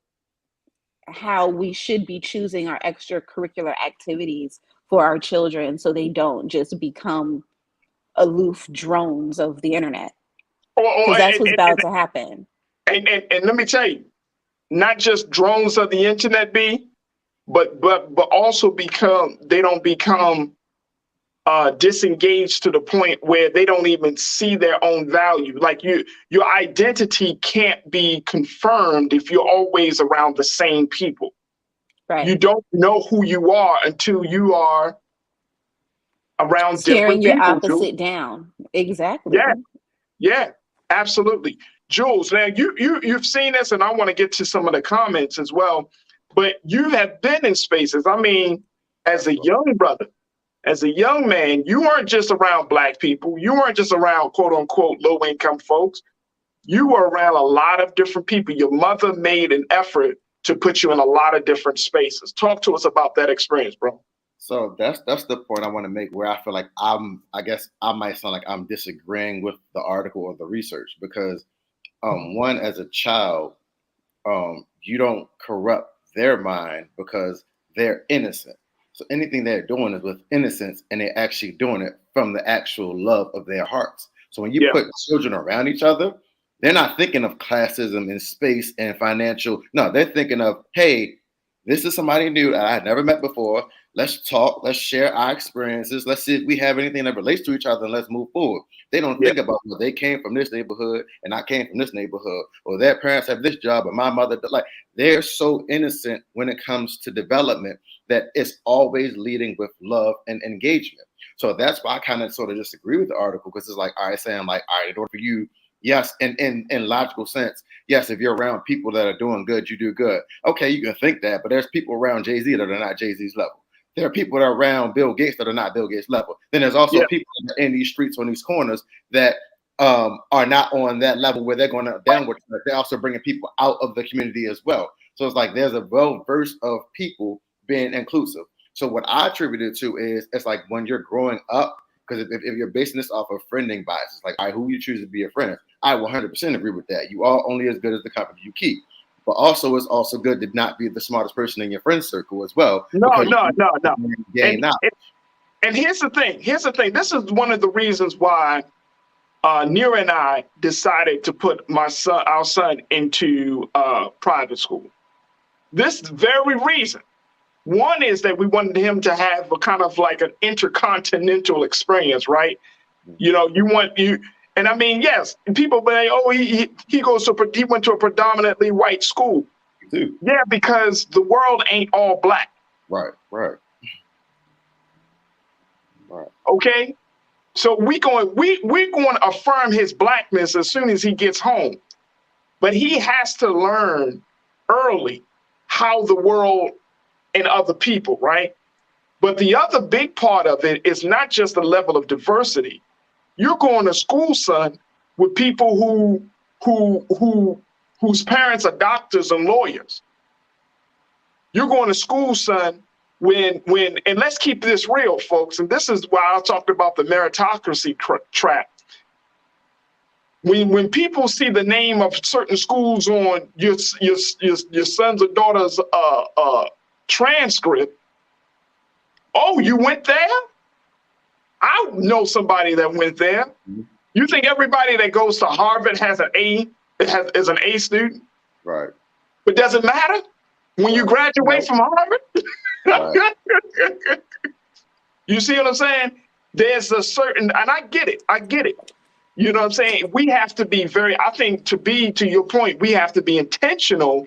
how we should be choosing our extracurricular activities for our children, so they don't just become aloof drones of the internet. Because that's what's about to happen. And let me tell you, not just drones of the internet, but also they don't become disengaged to the point where they don't even see their own value. Like, your identity can't be confirmed if you're always around the same people. Right. You don't know who you are until you are around tearing different your people. opposite down. Exactly. Yeah, absolutely. Jules, now you've seen this, and I want to get to some of the comments as well, but you have been in spaces. I mean, as a young brother, as a young man, you weren't just around Black people. You weren't just around quote unquote low income folks. You were around a lot of different people. Your mother made an effort to put you in a lot of different spaces. Talk to us about that experience, bro. So that's the point I want to make, where I feel like I guess I might sound like I'm disagreeing with the article or the research, because one, as a child, you don't corrupt their mind because they're innocent. So anything they're doing is with innocence, and they're actually doing it from the actual love of their hearts. So when you put children around each other, They're not thinking of classism in space and financial. No, they're thinking of, hey, this is somebody new that I had never met before. Let's talk. Let's share our experiences. Let's see if we have anything that relates to each other, and let's move forward. They don't think about, well, they came from this neighborhood and I came from this neighborhood, or their parents have this job and my mother. Like, they're so innocent when it comes to development that it's always leading with love and engagement. So that's why I kind of sort of disagree with the article, because it's like, all right, saying like, all right, in order for you, yes, in logical sense, yes, if you're around people that are doing good, you do good. Okay, you can think that, but there's people around Jay-Z that are not Jay-Z's level. There are people that are around Bill Gates that are not Bill Gates level. Then there's also people in these streets, on these corners, that are not on that level where they're going to downward. They're also bringing people out of the community as well. So it's like there's a well-verse of people being inclusive. So what I attribute it to is, it's like when you're growing up, because if you're basing this off of friending bias, it's like, all right, who you choose to be a friend. I 100% agree with that. You are only as good as the company you keep. But also, it's also good to not be the smartest person in your friend circle as well. No. And here's the thing. This is one of the reasons why Nira and I decided to put our son into private school. This very reason. One is that we wanted him to have a kind of like an intercontinental experience, right? You know, and I mean, yes, people say, oh, he went to a predominantly white school. Yeah, because the world ain't all black. Right. Okay, so we're going to affirm his blackness as soon as he gets home, but he has to learn early how the world and other people, right? But the other big part of it is not just the level of diversity. You're going to school, son, with people whose parents are doctors and lawyers. You're going to school, son, and let's keep this real, folks. And this is why I talked about the meritocracy trap. When people see the name of certain schools on your son's or daughter's transcript, oh, you went there? I know somebody that went there. You think everybody that goes to Harvard has an A, is an A student? Right. But does it matter when you graduate from Harvard? Right. You see what I'm saying? There's a certain, and I get it. You know what I'm saying? We have to be to your point, we have to be intentional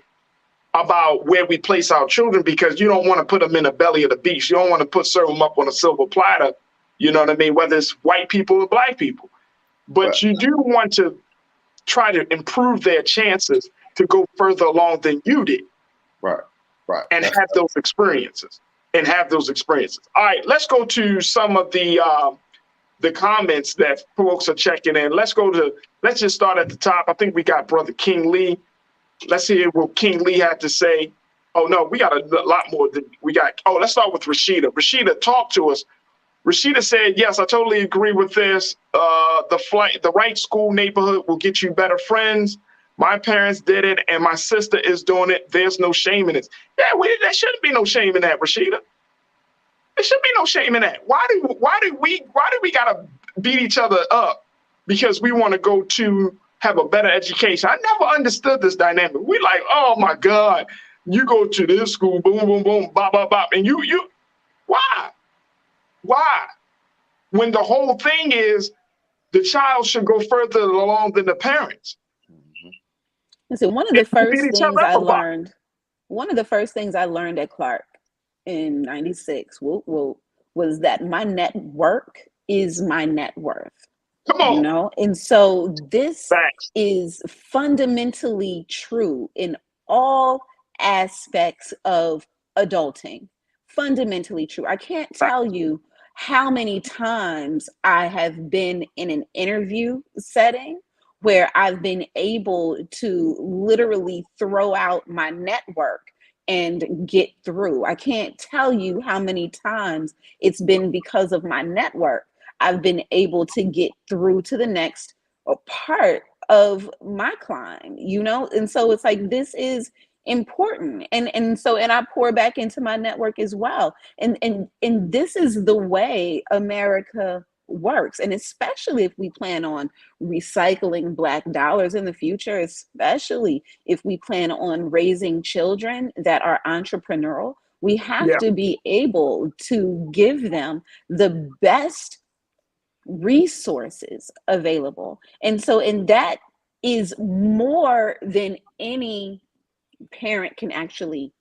about where we place our children, because you don't want to put them in the belly of the beast. You don't want to serve them up on a silver platter. You know what I mean? Whether it's white people or black people. But you do want to try to improve their chances to go further along than you did. Right. And have those experiences. All right, let's go to some of the comments that folks are checking in. Let's just start at the top. I think we got Brother King Lee. Let's hear what King Lee had to say. Oh, no, we got a lot more than we got. Oh, let's start with Rashida. Rashida, talk to us. Rashida said, yes, I totally agree with this. The right school neighborhood will get you better friends. My parents did it, and my sister is doing it. There's no shame in it. Yeah, there shouldn't be no shame in that, Rashida. There should be no shame in that. Why do we gotta beat each other up because we want to go to have a better education? I never understood this dynamic. We like, oh my God, you go to this school, boom, boom, boom, bop, bop, bop, and you, why? Why? When the whole thing is the child should go further along than the parents. Listen, one of the first things I learned at Clark in '96 was that my network is my net worth. Come on. You know, and so this is fundamentally true in all aspects of adulting. Fundamentally true. I can't tell you how many times I have been in an interview setting where I've been able to literally throw out my network and get through. I can't tell you how many times it's been because of my network I've been able to get through to the next part of my climb, you know? And so it's like, this is important. And I pour back into my network as well. And this is the way America works. And especially if we plan on recycling Black dollars in the future, especially if we plan on raising children that are entrepreneurial, we have to be able to give them the best resources available. And that is more than any parent can actually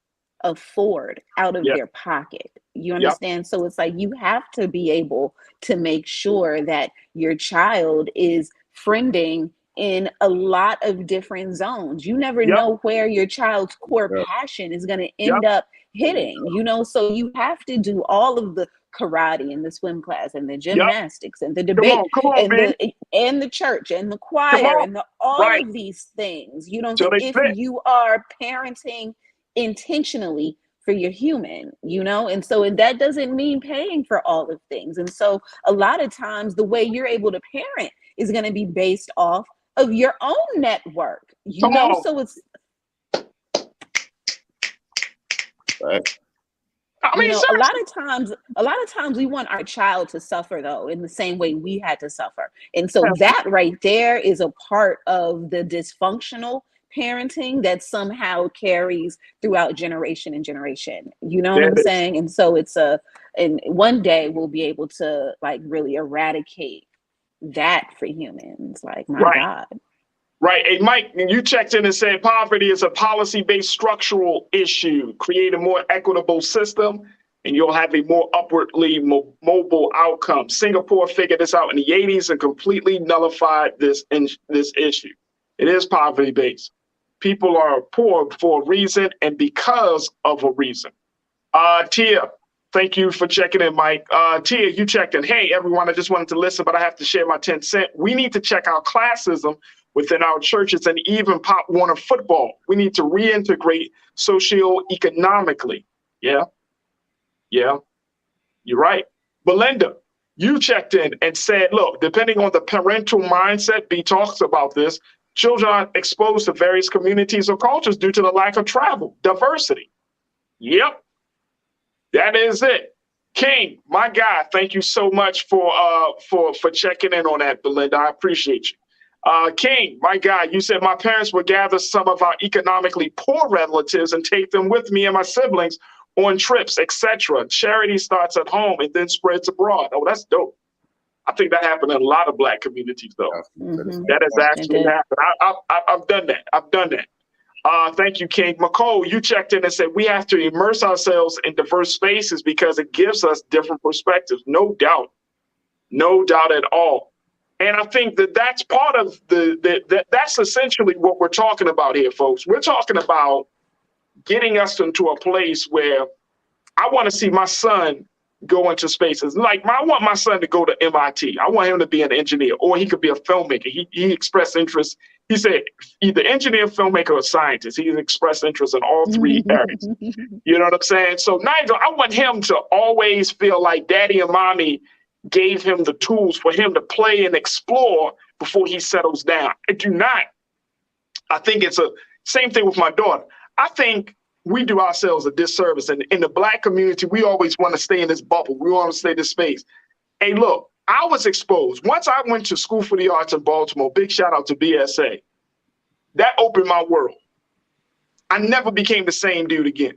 afford out of their pocket. You understand? So it's like you have to be able to make sure that your child is friending in a lot of different zones. You never know where your child's core passion is going to end up hitting, so you have to do all of the karate and the swim class and the gymnastics and the debate and the church and the choir and all of these things. If you are parenting intentionally for your human, and that doesn't mean paying for all of things. And so a lot of times the way you're able to parent is going to be based off of your own network, so it's right. a lot of times we want our child to suffer, though, in the same way we had to suffer. And so that right there is a part of the dysfunctional parenting that somehow carries throughout generation and generation. You know what I'm saying? And so and one day we'll be able to really eradicate that for humans. My God. Right. Hey, Mike, you checked in and said poverty is a policy-based structural issue. Create a more equitable system, and you'll have a more upwardly mobile outcome. Singapore figured this out in the 80s and completely nullified this issue. It is poverty-based. People are poor for a reason and because of a reason. Tia, thank you for checking in, Mike. Tia, you checked in. Hey, everyone, I just wanted to listen, but I have to share my 10 cents. We need to check out classism within our churches and even Pop Warner football. We need to reintegrate socioeconomically. Yeah, you're right. Belinda, you checked in and said, look, depending on the parental mindset, B talks about this, children are exposed to various communities or cultures due to the lack of travel, diversity. Yep, that is it. King, my guy, thank you so much for checking in on that, Belinda. I appreciate you. King, my guy, you said my parents would gather some of our economically poor relatives and take them with me and my siblings on trips, etc. Charity starts at home and then spreads abroad. Oh, that's dope. I think that happened in a lot of Black communities, though. That has actually happened. I've done that. I've done that. Thank you, King. McCole, you checked in and said we have to immerse ourselves in diverse spaces because it gives us different perspectives. No doubt. No doubt at all. And I think that's part of that's essentially what we're talking about here, folks. We're talking about getting us into a place where I want to see my son go into spaces. I want my son to go to MIT. I want him to be an engineer, or he could be a filmmaker. He expressed interest. He said either engineer, filmmaker, or scientist. He expressed interest in all three areas. You know what I'm saying? So Nigel, I want him to always feel like daddy and mommy gave him the tools for him to play and explore before he settles down. I do not. I think it's a same thing with my daughter. I think we do ourselves a disservice. And in the Black community, we always want to stay in this bubble. We want to stay in this space. Hey, look, I was exposed. Once I went to School for the Arts in Baltimore, big shout out to BSA. That opened my world. I never became the same dude again.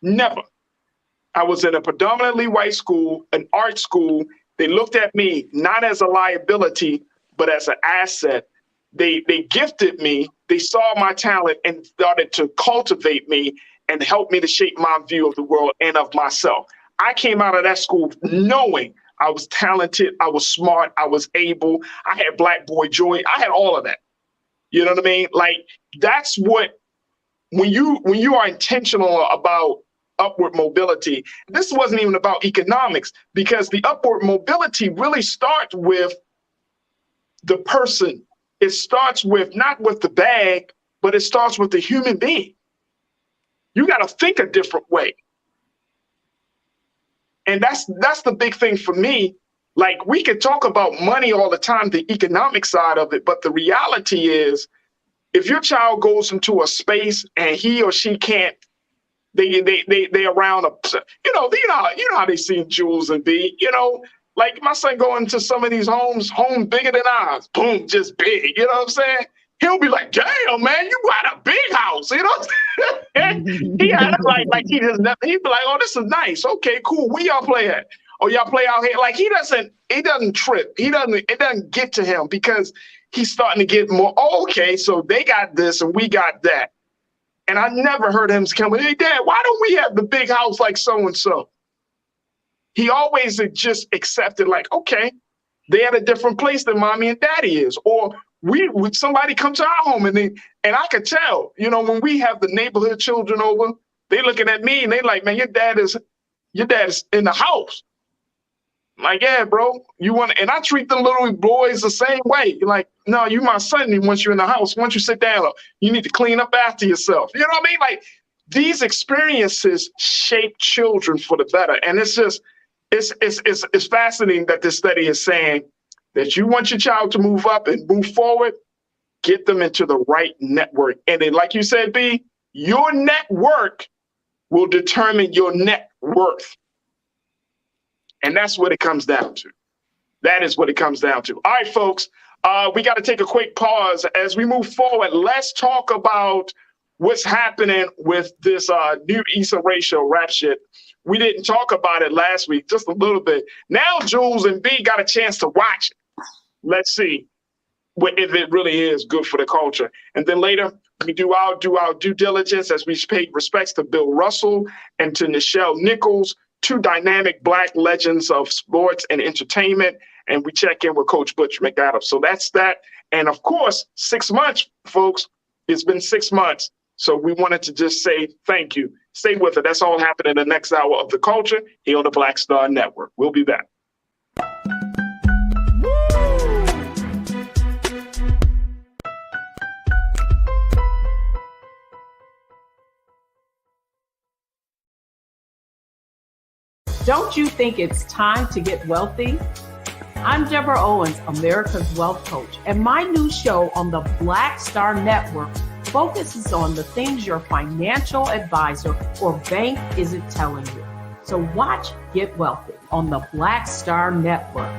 Never. I was in a predominantly white school, an art school. They looked at me not as a liability, but as an asset. They gifted me. They saw my talent and started to cultivate me and help me to shape my view of the world and of myself. I came out of that school knowing I was talented, I was smart, I was able, I had Black boy joy, I had all of that. You know what I mean? That's what, when you are intentional about upward mobility, this wasn't even about economics, because the upward mobility really starts with the person. It starts with, not with the bag, but it starts with the human being. You got to think a different way. And that's the big thing for me. We could talk about money all the time, the economic side of it, but the reality is, if your child goes into a space and he or she can't, they around you know how they see Jules and B, Like my son going to some of these homes bigger than ours, boom, just big. You know what I'm saying? He'll be like, "Damn, man, you got a big house." You know what I'm saying? He had it like he just never. He'd be like, "Oh, this is nice. Okay, cool. Where y'all play at? Oh, y'all play out here." Like he doesn't trip. It doesn't get to him because he's starting to get more. Oh, okay, so they got this and we got that. And I never heard him come, "Hey, Dad, why don't we have the big house like so and so?" He always just accepted, like, okay, they're at a different place than mommy and daddy is. Or when somebody comes to our home and I could tell, you know, when we have the neighborhood children over, they looking at me and they like, "Man, your dad is in the house." I'm like, "Yeah, bro, you want," and I treat the little boys the same way. You're like, "No, you my son. Once you're in the house, once you sit down, you need to clean up after yourself." You know what I mean? Like these experiences shape children for the better. And it's just, it's fascinating that this study is saying that you want your child to move up and move forward, get them into the right network. And then, like you said, B, your network will determine your net worth. And that's what it comes down to. That is what it comes down to. All right, folks, we got to take a quick pause. As we move forward, let's talk about what's happening with this new Issa Rae show, Rap Shit. We didn't talk about it last week, just a little bit. Now Jules and B got a chance to watch it. Let's see if it really is good for the culture. And then later, we do our due diligence as we pay respects to Bill Russell and to Nichelle Nichols, two dynamic Black legends of sports and entertainment. And we check in with Coach Butch McAdams. So that's that. And of course, 6 months, folks. It's been 6 months. So we wanted to just say thank you. Stay with it. That's all happening in the next hour of The Culture here on the Black Star Network. We'll be back. Don't you think it's time to get wealthy? I'm Deborah Owens, America's Wealth Coach, and my new show on the Black Star Network focuses on the things your financial advisor or bank isn't telling you. So watch Get Wealthy on the Black Star Network.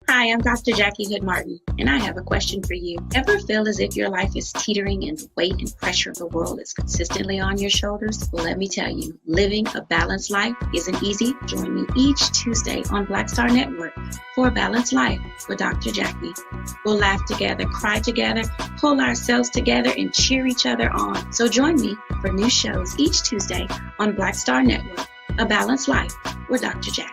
Hi, I'm Dr. Jackie Hood Martin, and I have a question for you. Ever feel as if your life is teetering and the weight and pressure of the world is consistently on your shoulders? Well, let me tell you, living a balanced life isn't easy. Join me each Tuesday on Black Star Network for a Balanced Life with Dr. Jackie. We'll laugh together, cry together, pull ourselves together, and cheer each other on. So join me for new shows each Tuesday on Black Star Network, A Balanced Life with Dr. Jackie.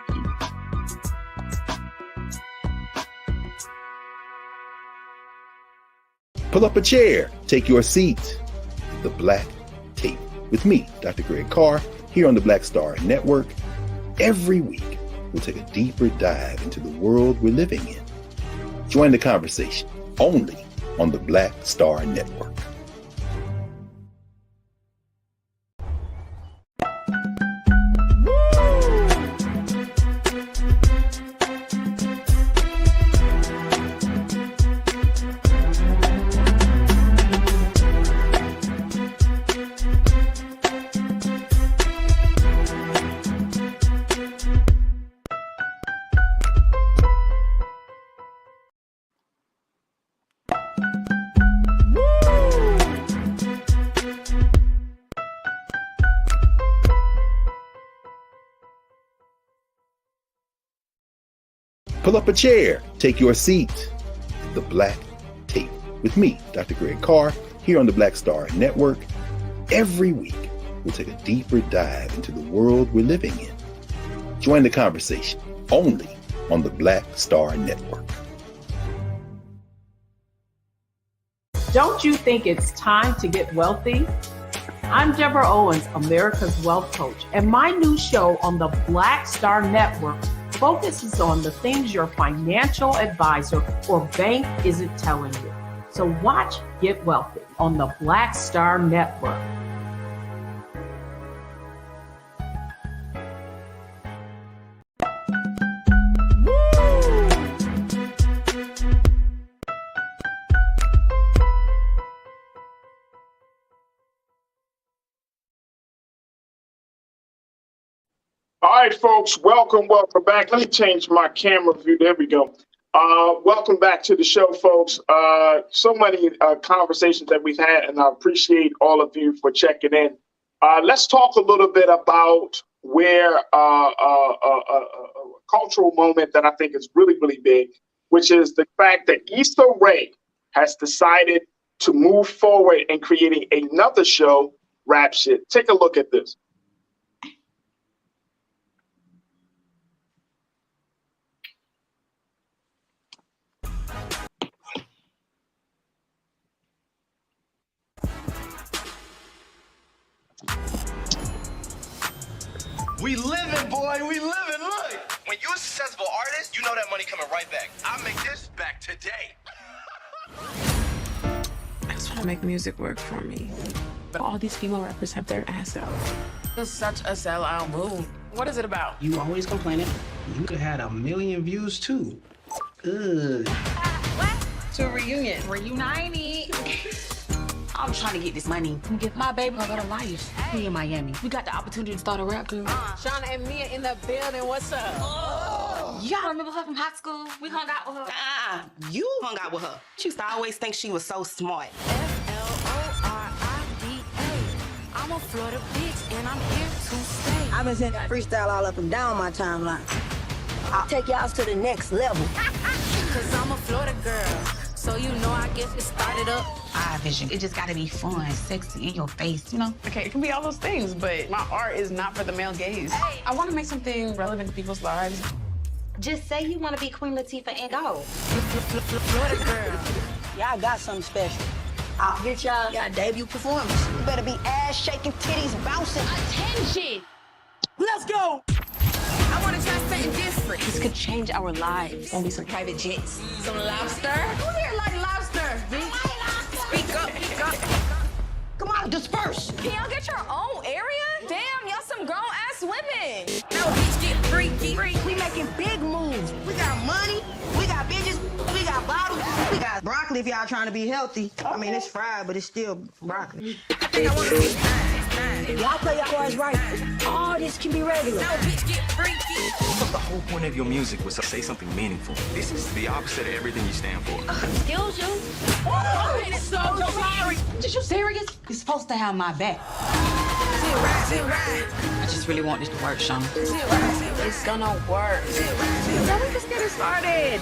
Pull up a chair, take your seat. The Black Tape with me, Dr. Greg Carr, here on the Black Star Network. Every week, we'll take a deeper dive into the world we're living in. Join the conversation only on the Black Star Network. Pull up a chair, take your seat. The Black Tape with me, Dr. Greg Carr, here on the Black Star Network. Every week, we'll take a deeper dive into the world we're living in. Join the conversation only on the Black Star Network. Don't you think it's time to get wealthy? I'm Deborah Owens, America's Wealth Coach, and my new show on the Black Star Network focuses on the things your financial advisor or bank isn't telling you. So watch Get Wealthy on the Black Star Network. right, folks, welcome back. Let me change my camera view. There we go. Welcome back to the show, folks. So many conversations that we've had, and I appreciate all of you for checking in. Let's talk a little bit about where a cultural moment that I think is really, really big, which is the fact that Issa Rae has decided to move forward in creating another show, Rap Shit. Take a look at this. We living, boy. We living. Look. When you're a successful artist, you know that money coming right back. I make this back today. I just want to make music work for me. But all these female rappers have their ass out. It's such a sellout move. What is it about? You always complaining. You could have had 1 million views too. Ugh. What? To a reunion. Reuniting. I'm trying to get this money and give my baby a better life. Hey, in Miami. We got the opportunity to start a rap group. Shauna and Mia in the building. What's up? Oh. Y'all remember her from high school? We hung out with her. You hung out with her. She used to always think she was so smart. F-L-O-R-I-D-A. I'm a Florida bitch and I'm here to stay. I've been sending freestyle all up and down my timeline. I'll take y'all to the next level. Cause I'm a Florida girl. So you know I get it started up. Vision. It just gotta be fun, sexy, in your face, you know? Okay, it can be all those things, but my art is not for the male gaze. Hey. I want to make something relevant to people's lives. Just say you want to be Queen Latifah and go. Florida girl. Y'all got something special. I'll get y'all debut performance. You better be ass shaking, titties bouncing. Attention! Let's go! I want to try something different. This could change our lives. Gonna be some private jets. Some lobster? Who here like lobster? Speak up, speak up. Come on, disperse. Can y'all get your own area? Damn, y'all some grown-ass women. Now bitch get freaky. We making big moves. We got money, we got bitches, we got bottles, we got broccoli if y'all trying to be healthy. I mean, it's fried, but it's still broccoli. I think I want to be nice. If y'all play your cards right, all this can be regular. Now bitch get freaky. The whole point of your music was to say something meaningful. This is the opposite of everything you stand for. Excuse you? Oh, I'm so sorry. Is you serious? You're supposed to have my back. Sit right. I just really want this to work, Shauna. It's gonna work. Now we just getting started.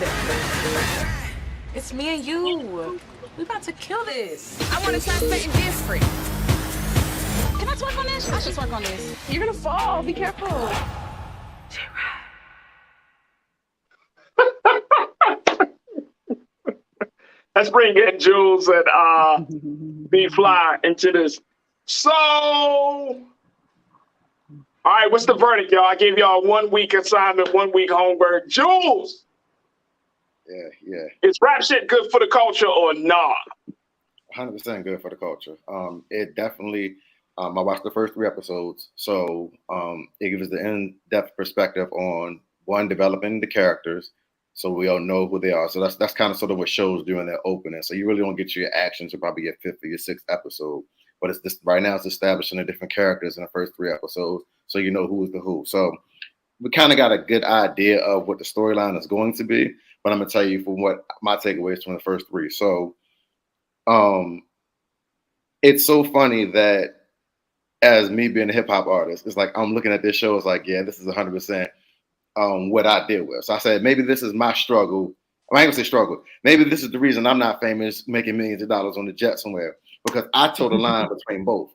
It's me and you. We about to kill this. I want to try something different. Can I twerk on this? I should twerk on this. You're gonna fall. Be careful. Let's bring in Jules and B-Fly into this. So, all right, what's the verdict, y'all? I gave y'all 1 week assignment, 1 week homework. Jules! Yeah. Is rap shit good for the culture or not? 100% good for the culture. It definitely, I watched the first 3 episodes, so it gives us the in-depth perspective on, one, developing the characters, so we all know who they are. So that's kind of sort of what shows during their opening. So you really don't get your action to probably your 5th or your 6th episode. But it's this right now it's establishing the different characters in the first 3 episodes, so you know who is the who. So we kind of got a good idea of what the storyline is going to be. But I'm gonna tell you from what my takeaways from the first 3. So it's so funny that as me being a hip hop artist, it's like I'm looking at this show, it's like, yeah, this is 100% what I deal with. So I said, maybe this is my struggle. I ain't gonna say struggle. Maybe this is the reason I'm not famous, making millions of dollars on the jet somewhere, because I toe the line between both.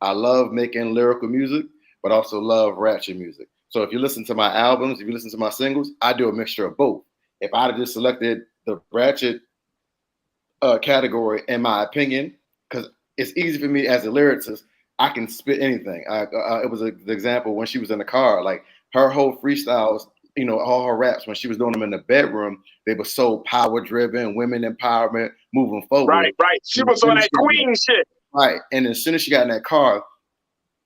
I love making lyrical music, but also love ratchet music. So if you listen to my albums, if you listen to my singles, I do a mixture of both. If I'd have just selected the ratchet category, in my opinion, because it's easy for me as a lyricist, I can spit anything. It was the example when she was in the car, like her whole freestyles, you know, all her raps, when she was doing them in the bedroom, they were so power driven, women empowerment, moving forward. Right. She was on that queen shit. Right. And as soon as she got in that car,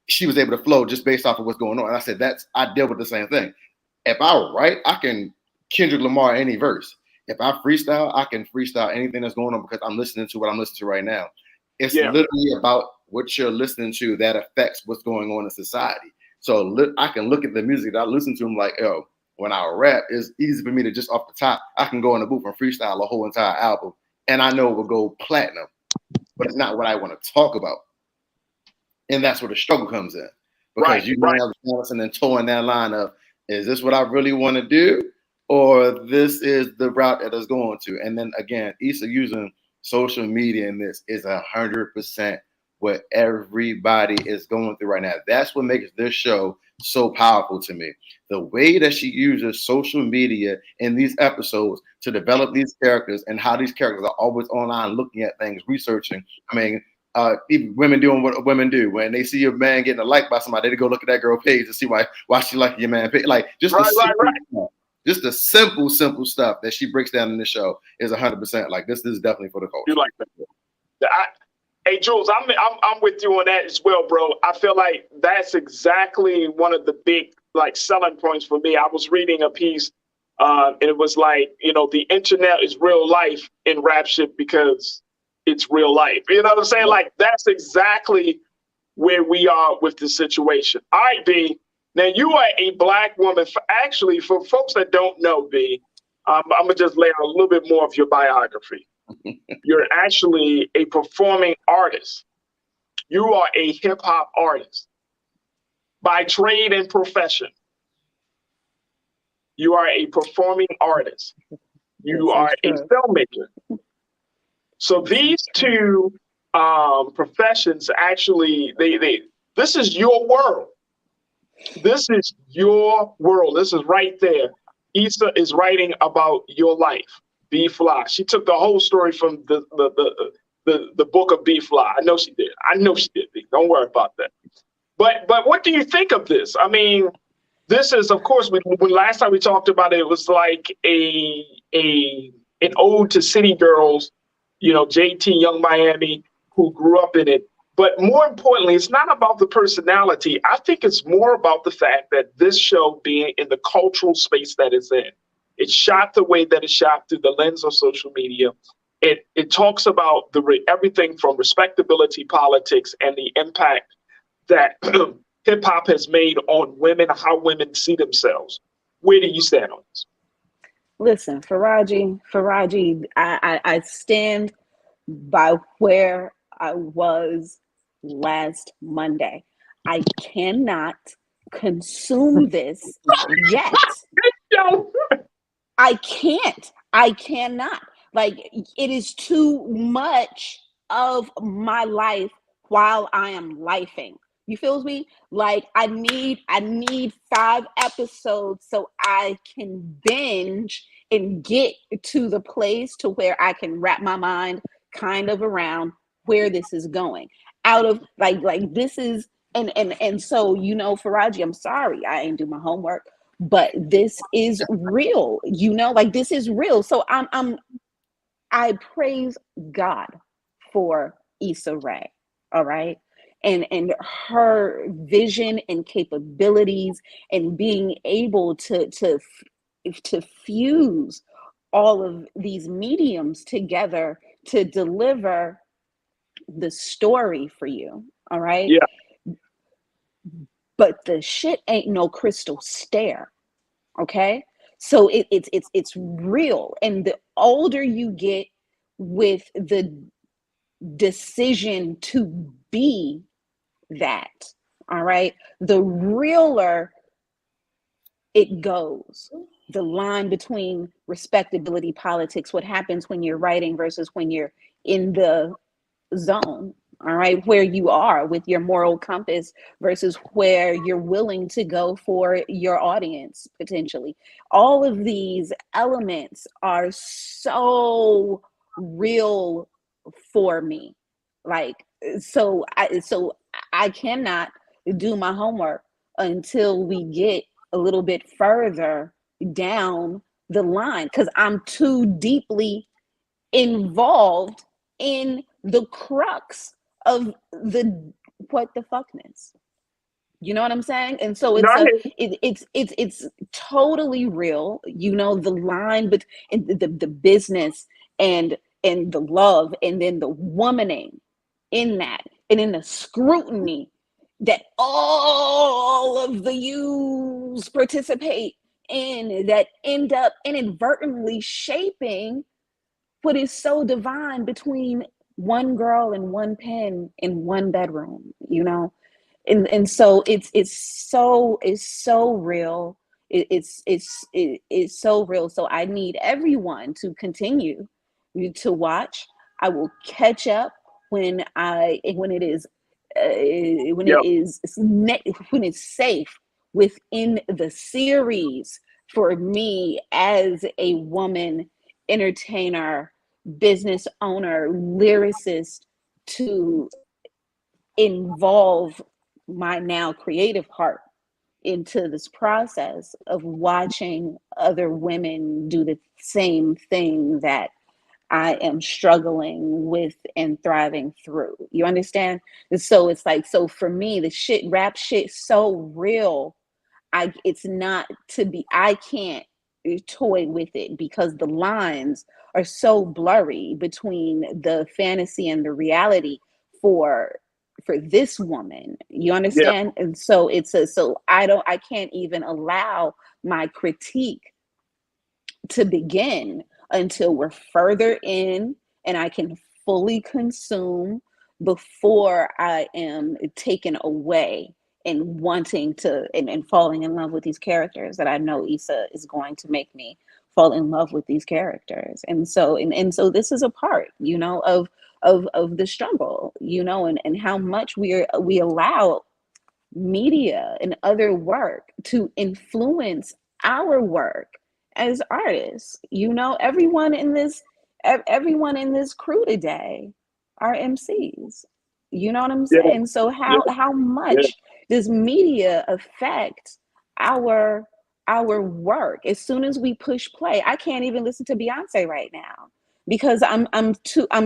she was able to flow just based off of what's going on. And I said, I deal with the same thing. If I write, I can Kendrick Lamar any verse. If I freestyle, I can freestyle anything that's going on because I'm listening to what I'm listening to right now. It's literally about what you're listening to that affects what's going on in society. So I can look at the music that I listen to. I'm like, yo, when I rap, it's easy for me to just off the top, I can go in the booth and freestyle a whole entire album, and I know it will go platinum, but it's not what I want to talk about. And that's where the struggle comes in, because you don't have the balance and then towing that line of, is this what I really want to do, or this is the route that it's going to? And then again, Issa using social media in this is 100% what everybody is going through right now. That's what makes this show so powerful to me. The way that she uses social media in these episodes to develop these characters, and how these characters are always online looking at things, researching. I mean, even women doing what women do. When they see a man getting a like by somebody, they go look at that girl page to see why she like your man page. Like just just the simple stuff that she breaks down in the show is 100%. Like this is definitely for the culture. You like that? Hey Jules, I'm with you on that as well, bro. I feel like that's exactly one of the big selling points for me. I was reading a piece, and it was like, the internet is real life in rap shit because it's real life. You know what I'm saying? Like that's exactly where we are with the situation. All right, B. Now you are a Black woman. Actually, for folks that don't know, B, I'm gonna just lay out a little bit more of your biography. You're actually a performing artist. You are a hip hop artist by trade and profession. You are a performing artist. You are a filmmaker. So these two professions actually, this is your world. This is your world. This is right there. Issa is writing about your life. B Fly. She took the whole story from the book of B Fly. I know she did. B. Don't worry about that. But what do you think of this? I mean, this is, of course, when last time we talked about it, it was like an ode to city girls, JT, Young Miami, who grew up in it. But more importantly, it's not about the personality. I think it's more about the fact that this show being in the cultural space that it's in. It's shot the way that it's shot through the lens of social media. It talks about everything from respectability politics and the impact that hip hop has made on women, how women see themselves. Where do you stand on this? Listen, Farajii, I stand by where I was last Monday. I cannot consume this yet. I cannot. Like, it is too much of my life while I am lifing. You feel me? Like I need 5 episodes so I can binge and get to the place to where I can wrap my mind kind of around where this is going. Out of like this is and so Farajii, I'm sorry I ain't do my homework, but this is real. This is real. So I praise God for Issa Rae. All right. And her vision and capabilities and being able to fuse all of these mediums together to deliver the story for you. All right. Yeah. But the shit ain't no crystal stair. Okay. So it's real. And the older you get with the decision to be that, all right, the realer it goes. The line between respectability politics, what happens when you're writing versus when you're in the zone, all right, where you are with your moral compass versus where you're willing to go for your audience potentially. All of these elements are so real for me. So I cannot do my homework until we get a little bit further down the line, because I'm too deeply involved in the crux of the what the fuckness. You know what I'm saying? And so it's totally real. The line, but the business and the love, and then the womaning in that, and in the scrutiny that all of the yous participate in, that end up inadvertently shaping what is so divine between one girl and one pen in one bedroom, you know? And so it's so real. It's so real. So I need everyone to continue to watch. I will catch up when it is when it Yep. is when it's safe within the series for me as a woman entertainer, business owner, lyricist, to involve my now creative heart into this process of watching other women do the same thing that I am struggling with and thriving through. You understand? And so it's like, so for me, the rap shit so real. It's not to be, I can't toy with it because the lines are so blurry between the fantasy and the reality for this woman. You Yeah. understand? And so I can't even allow my critique to begin until we're further in and I can fully consume before I am taken away and wanting to and falling in love with these characters that I know Issa is going to make me fall in love with these characters. And so this is a part, you know, of the struggle, you know, and how much we allow media and other work to influence our work as artists. You know, everyone in this crew today are MCs. You know what I'm Yeah. saying? So Yeah. how Yeah. much does media affect our work? As soon as we push play, I can't even listen to Beyonce right now because I'm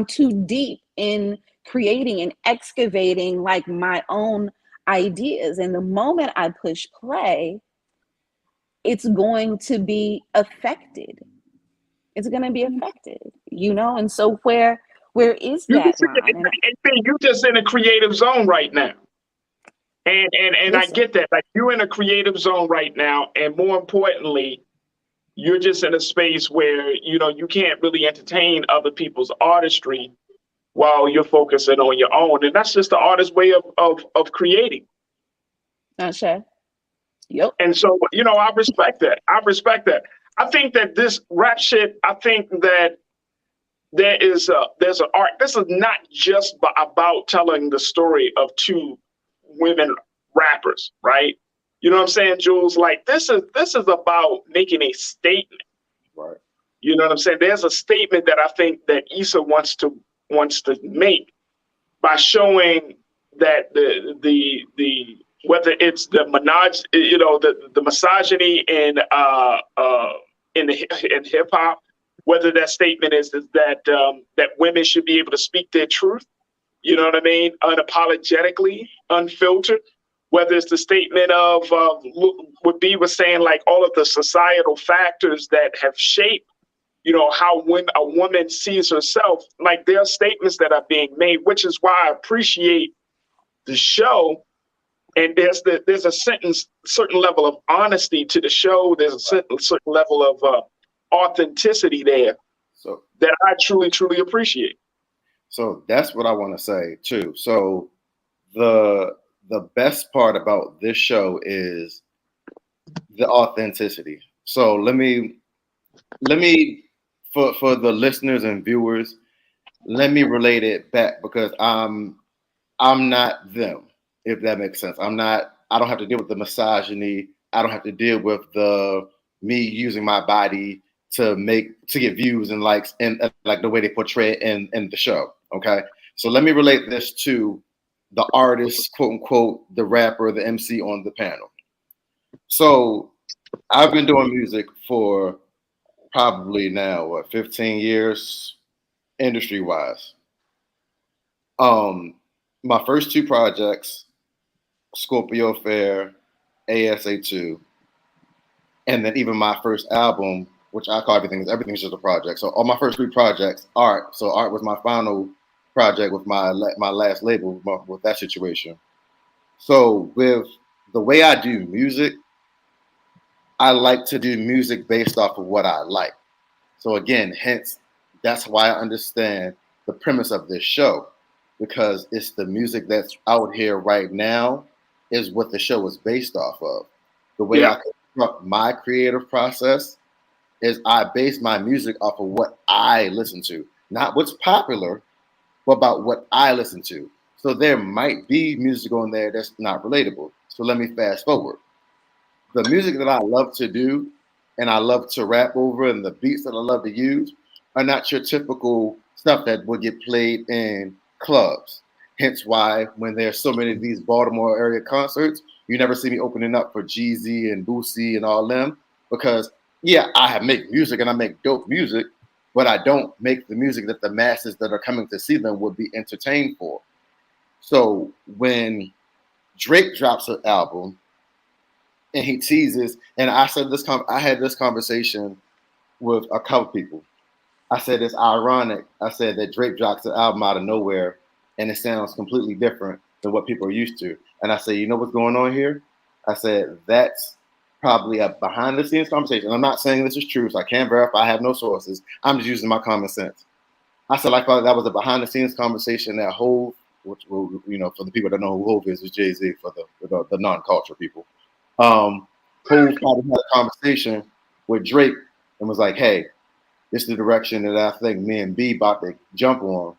too deep in creating and excavating like my own ideas. And the moment I push play, it's going to be affected. It's going to be affected, you know? And so where is You that just line? And you just in a creative zone right now. And I listen, get that. Like you're in a creative zone right now. And more importantly, you're just in a space where, you know, you can't really entertain other people's artistry while you're focusing on your own. And that's just the artist's way of creating. not sure. Yep. And so, you know, I respect that. I respect that. I think that this rap shit, I think that there's an art. This is not just about telling the story of two women rappers, right? You know what I'm saying, Jules? Like this is about making a statement. Right. You know what I'm saying? There's a statement that I think that Issa wants to make by showing that the whether it's the the misogyny in hip hop, whether that statement is that that women should be able to speak their truth, you know what I mean, unapologetically, unfiltered. Whether it's the statement of what B was saying, like all of the societal factors that have shaped, you know, how when a woman sees herself, like there are statements that are being made, which is why I appreciate the show. And there's a certain level of honesty to the show. There's a certain level of authenticity there So that I truly appreciate. So that's what I want to say too. So the best part about this show is the authenticity. So let me for the listeners and viewers, let me relate it back because I'm not them, if that makes sense. I don't have to deal with the misogyny. I don't have to deal with the me using my body to get views and likes and like the way they portray it in the show. Okay. So let me relate this to the artist, quote unquote, the rapper, the MC on the panel. So I've been doing music for probably now 15 years industry wise. My first two projects, Scorpio Fair, ASA2, and then even my first album, which I call everything's just a project. So all my first three projects, Art. So Art was my final project with my last label with that situation. So with the way I do music, I like to do music based off of what I like. So again, hence, that's why I understand the premise of this show, because it's the music that's out here right now is what the show is based off of. The way I construct my creative process is I base my music off of what I listen to, not what's popular, but about what I listen to. So there might be music on there that's not relatable. So let me fast forward. The music that I love to do and I love to rap over and the beats that I love to use are not your typical stuff that would get played in clubs. Hence why when there's so many of these Baltimore area concerts, you never see me opening up for Jeezy and Boosie and all them because yeah, make music and I make dope music, but I don't make the music that the masses that are coming to see them would be entertained for. So when Drake drops an album and he teases, and I said this. I had this conversation with a couple people. I said it's ironic. I said that Drake drops an album out of nowhere, and it sounds completely different than what people are used to. And I said, you know what's going on here? I said that's probably a behind-the-scenes conversation. I'm not saying this is true, so I can't verify. I have no sources. I'm just using my common sense. I said like that was a behind-the-scenes conversation that Hov, which you know, for the people that know who Hov is Jay-Z. For the non-culture people. Hov probably had a conversation with Drake and was like, hey, this is the direction that I think me and B about to jump on.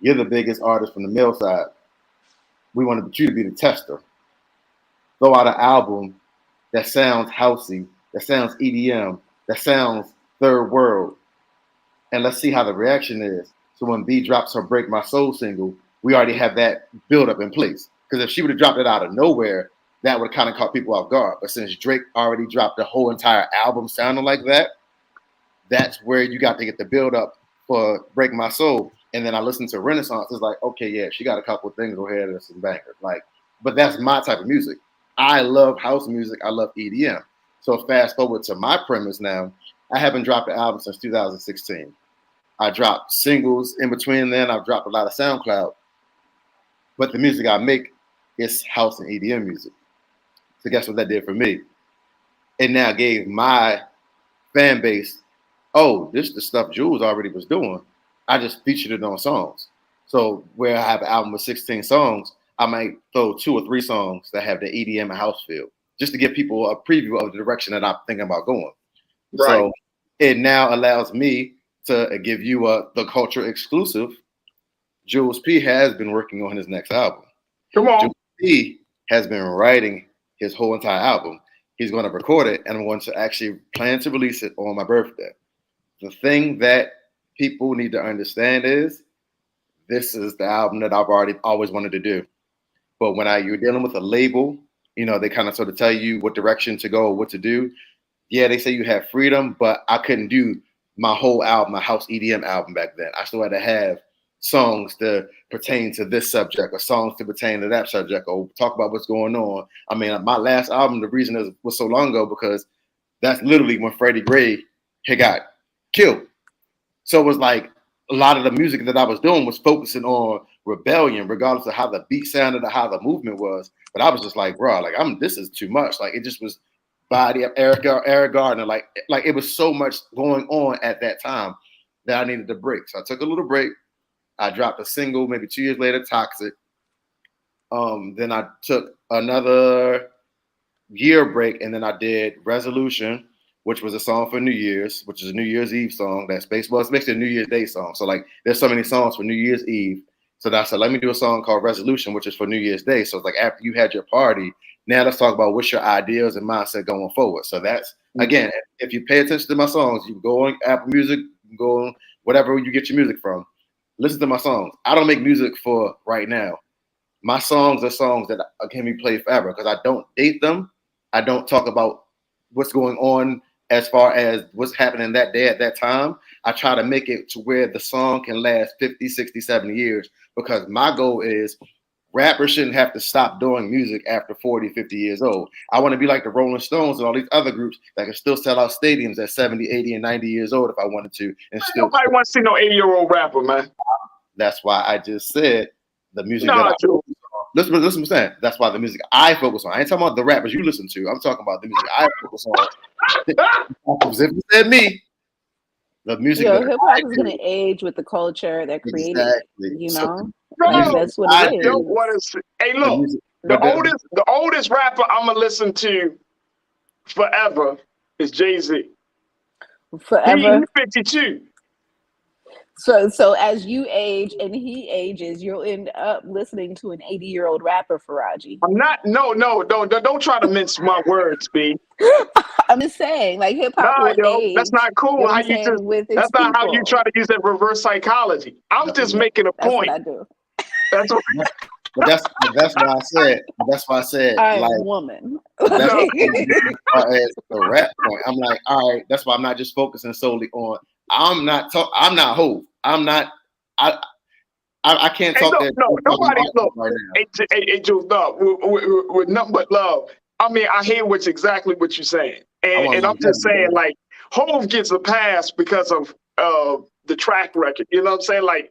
You're the biggest artist from the male side. We wanted you to be the tester. Throw out an album that sounds housey, that sounds EDM, that sounds third world, and let's see how the reaction is. So when B drops her Break My Soul single, we already have that build up in place. Because if she would have dropped it out of nowhere, that would have kind of caught people off guard. But since Drake already dropped the whole entire album sounding like that, that's where you got to get the build up for Break My Soul. And then I listened to Renaissance. It's like, okay, yeah, she got a couple of things over here that's some bangers. Like, but that's my type of music. I love house music. I love EDM. So fast forward to my premise now. I haven't dropped an album since 2016. I dropped singles in between then. I've dropped a lot of SoundCloud. But the music I make is house and EDM music. So guess what that did for me? It now gave my fan base, oh, this is the stuff Jules already was doing. I just featured it on songs. So where I have an album with 16 songs, I might throw 2 or 3 songs that have the EDM and house feel, just to give people a preview of the direction that I'm thinking about going. Right. So it now allows me to give you the culture exclusive. Jules P has been working on his next album. Come on. Jules P has been writing his whole entire album. He's going to record it, and I'm going to actually plan to release it on my birthday. The thing that people need to understand is this is the album that I've always wanted to do. But when you're dealing with a label, you know, they kind of sort of tell you what direction to go or what to do. Yeah, they say you have freedom, but I couldn't do my whole album, my house EDM album back then. I still had to have songs to pertain to this subject or songs to pertain to that subject or talk about what's going on. I mean, my last album, the reason it was so long ago, because that's literally when Freddie Gray had got killed. So it was like a lot of the music that I was doing was focusing on rebellion, regardless of how the beat sounded or how the movement was. But I was just like, bro, like this is too much. Like it just was body of Eric Gardner. Like it was so much going on at that time that I needed a break. So I took a little break. I dropped a single maybe 2 years later, Toxic. Then I took another year break, and then I did Resolution, which was a song for New Year's, which is a New Year's Eve song. That's basically it's basically a New Year's Day song. So like there's so many songs for New Year's Eve. So I said, let me do a song called Resolution, which is for New Year's Day. So it's like after you had your party, now let's talk about what's your ideas and mindset going forward. So that's, again, if you pay attention to my songs, you can go on Apple Music, you can go on whatever you get your music from. Listen to my songs. I don't make music for right now. My songs are songs that can be played forever because I don't date them. I don't talk about what's going on as far as what's happening that day at that time. I try to make it to where the song can last 50, 60, 70 years because my goal is rappers shouldn't have to stop doing music after 40, 50 years old. I want to be like the Rolling Stones and all these other groups that can still sell out stadiums at 70, 80, and 90 years old if I wanted to. And still, nobody wants to see no 80-year-old rapper, man. That's why I just said the music listen to what I'm saying. That's why the music I focus on. I ain't talking about the rappers you listen to. I'm talking about the music I focus on. If you said me, the music that hip hop is gonna age with the culture that created it. You know, that's what it is. Don't want to. Hey, look, the oldest rapper I'm gonna listen to forever is Jay-Z. Forever. He's 52. So as you age and he ages, you'll end up listening to an 80-year-old rapper, Farajii. I'm not. No, don't try to mince my words, B. I'm just saying, like hip hop will age. That's not cool. You know How what I'm you saying, just? with its That's not how you people. try to use that reverse psychology. I'm just making a point. That's what I do. That's what. But that's why I said. That's why I said. I'm like, a woman. That's the rap point. I'm like, all right. That's why I'm not just focusing solely on. I'm not Hov. I'm not. I can't talk that. No, nobody look right now. Hey, Jules, no, with nothing but love. I mean, I hear exactly what you're saying, and I'm just saying, like, Hov gets a pass because of the track record. You know what I'm saying? Like,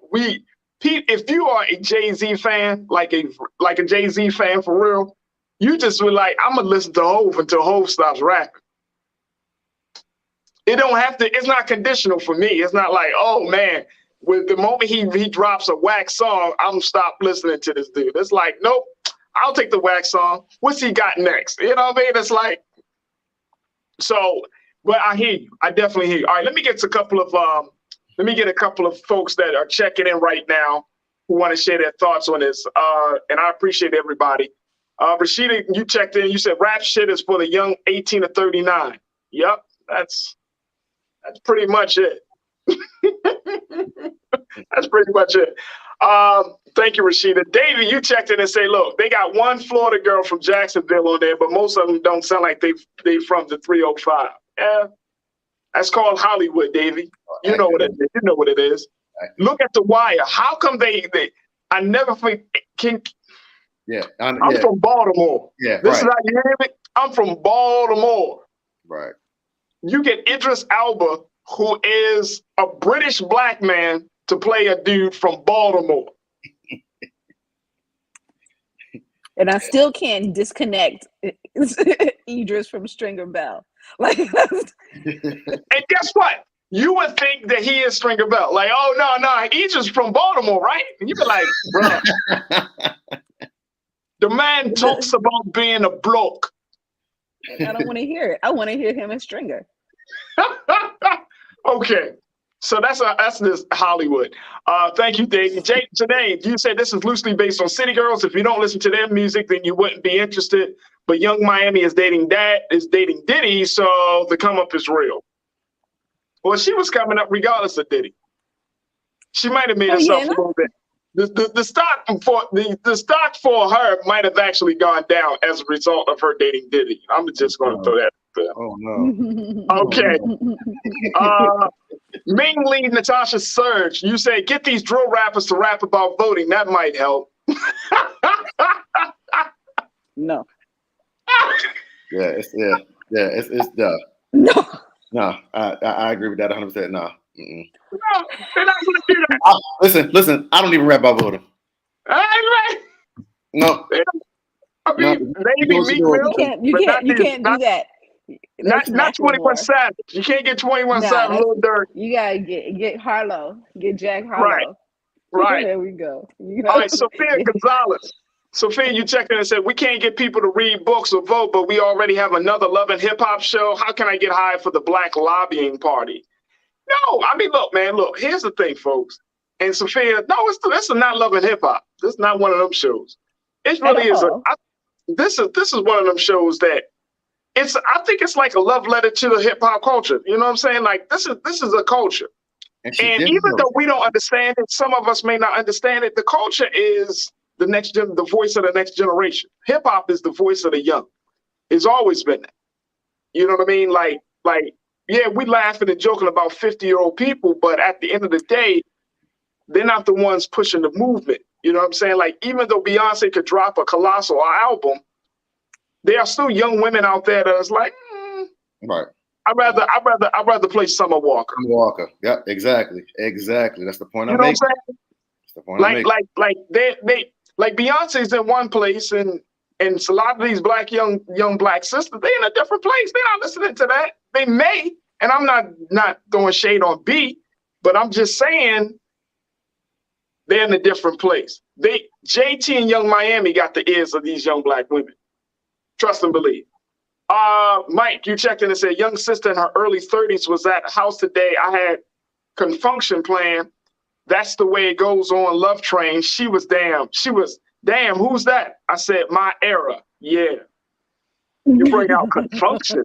if you are a Jay-Z fan, like a Jay-Z fan for real, you just be like, I'm gonna listen to Hov until Hov stops rapping. It don't have to. It's not conditional for me. It's not like, oh man, with the moment he drops a whack song, I'm stop listening to this dude. It's like, nope, I'll take the whack song. What's he got next? You know what I mean? It's like, so. But I hear you. I definitely hear you. All right, let me get a couple of folks that are checking in right now who want to share their thoughts on this. And I appreciate everybody. Rashida, you checked in. You said rap shit is for the young 18 to 39. Yep, that's pretty much it. That's pretty much it. Thank you, Rashida. Davey, you checked in and say, look, they got one Florida girl from Jacksonville on there, but most of them don't sound like they from the 305. Yeah, that's called Hollywood, Davey. You know what it is. You know what it is. Look at The Wire. How come they I never think I'm from Baltimore. Yeah, this is how you hear me. I'm from Baltimore. Right. You get Idris Elba, who is a British black man, to play a dude from Baltimore. And I still can't disconnect Idris from Stringer Bell. Like, and guess what? You would think that he is Stringer Bell. Like, oh no, Idris from Baltimore, right? And you'd be like, bro, the man talks about being a bloke. I don't want to hear it. I want to hear him as Stringer. Okay. So that's this Hollywood. Thank you, Dave. Today, you said this is loosely based on City Girls. If you don't listen to their music, then you wouldn't be interested. But Young Miami is dating Diddy, so the come up is real. Well, she was coming up regardless of Diddy. She might have made herself a little bit. The stock for her might have actually gone down as a result of her dating Diddy. I'm just going to throw that there. Oh no. Okay. Ming Lee, Natasha Surge, you say get these drill rappers to rap about voting. That might help. No. It's No, I agree with that 100%. No. Mm-mm. No, they're not going to do that. Listen. I don't even rap about voting. No. I mean, maybe Meek Mill. You can't do that. Not 21 Savage. You can't get 21 Savage, Lil Durk. You gotta get Harlow. Get Jack Harlow. Right. There we go. All right, Sophia Gonzalez. Sophia, you checked in and said, we can't get people to read books or vote, but we already have another Love and Hip Hop show. How can I get hired for the Black Lobbying Party? No, I mean, look, here's the thing, folks. And Sophia, no, this is not Love and Hip Hop. This is not one of them shows. It really is. This is one of them shows that I think it's like a love letter to the hip hop culture. You know what I'm saying? Like this is a culture. And even though we don't understand it, some of us may not understand it. The culture is the voice of the next generation. Hip hop is the voice of the young. It's always been that. You know what I mean? Like, yeah, we laughing and joking about 50-year-old people, but at the end of the day, they're not the ones pushing the movement. You know what I'm saying? Like, even though Beyonce could drop a colossal album, there are still young women out there that's like, right. I'd rather play Summer Walker. Summer Walker. Yep, exactly. That's the point I'm making. That's the point I'm making. Like Like Beyonce's in one place, and a lot of these black young black sisters, they in a different place. They're not listening to that. They may, and I'm not throwing shade on B, but I'm just saying they're in a different place. JT and Young Miami got the ears of these young black women. Trust and believe. Mike, you checked in and said young sister in her early 30s was at the house today. I had confunction plan. That's the way it goes on Love Train. She was damn. Who's that? I said, my era. Yeah. You bring out confunction.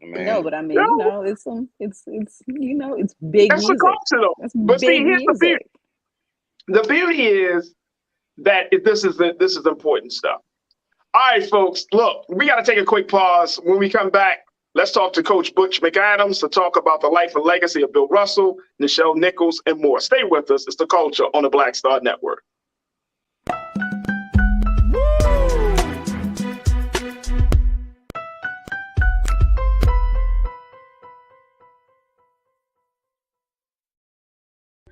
Man. No, but I mean, it's big That's music. the culture, though. That's but see, big here's music. the beauty. The beauty is that this is important stuff. All right, folks, look, we got to take a quick pause. When we come back, let's talk to Coach Butch McAdams to talk about the life and legacy of Bill Russell, Nichelle Nichols, and more. Stay with us. It's The Culture on the Black Star Network.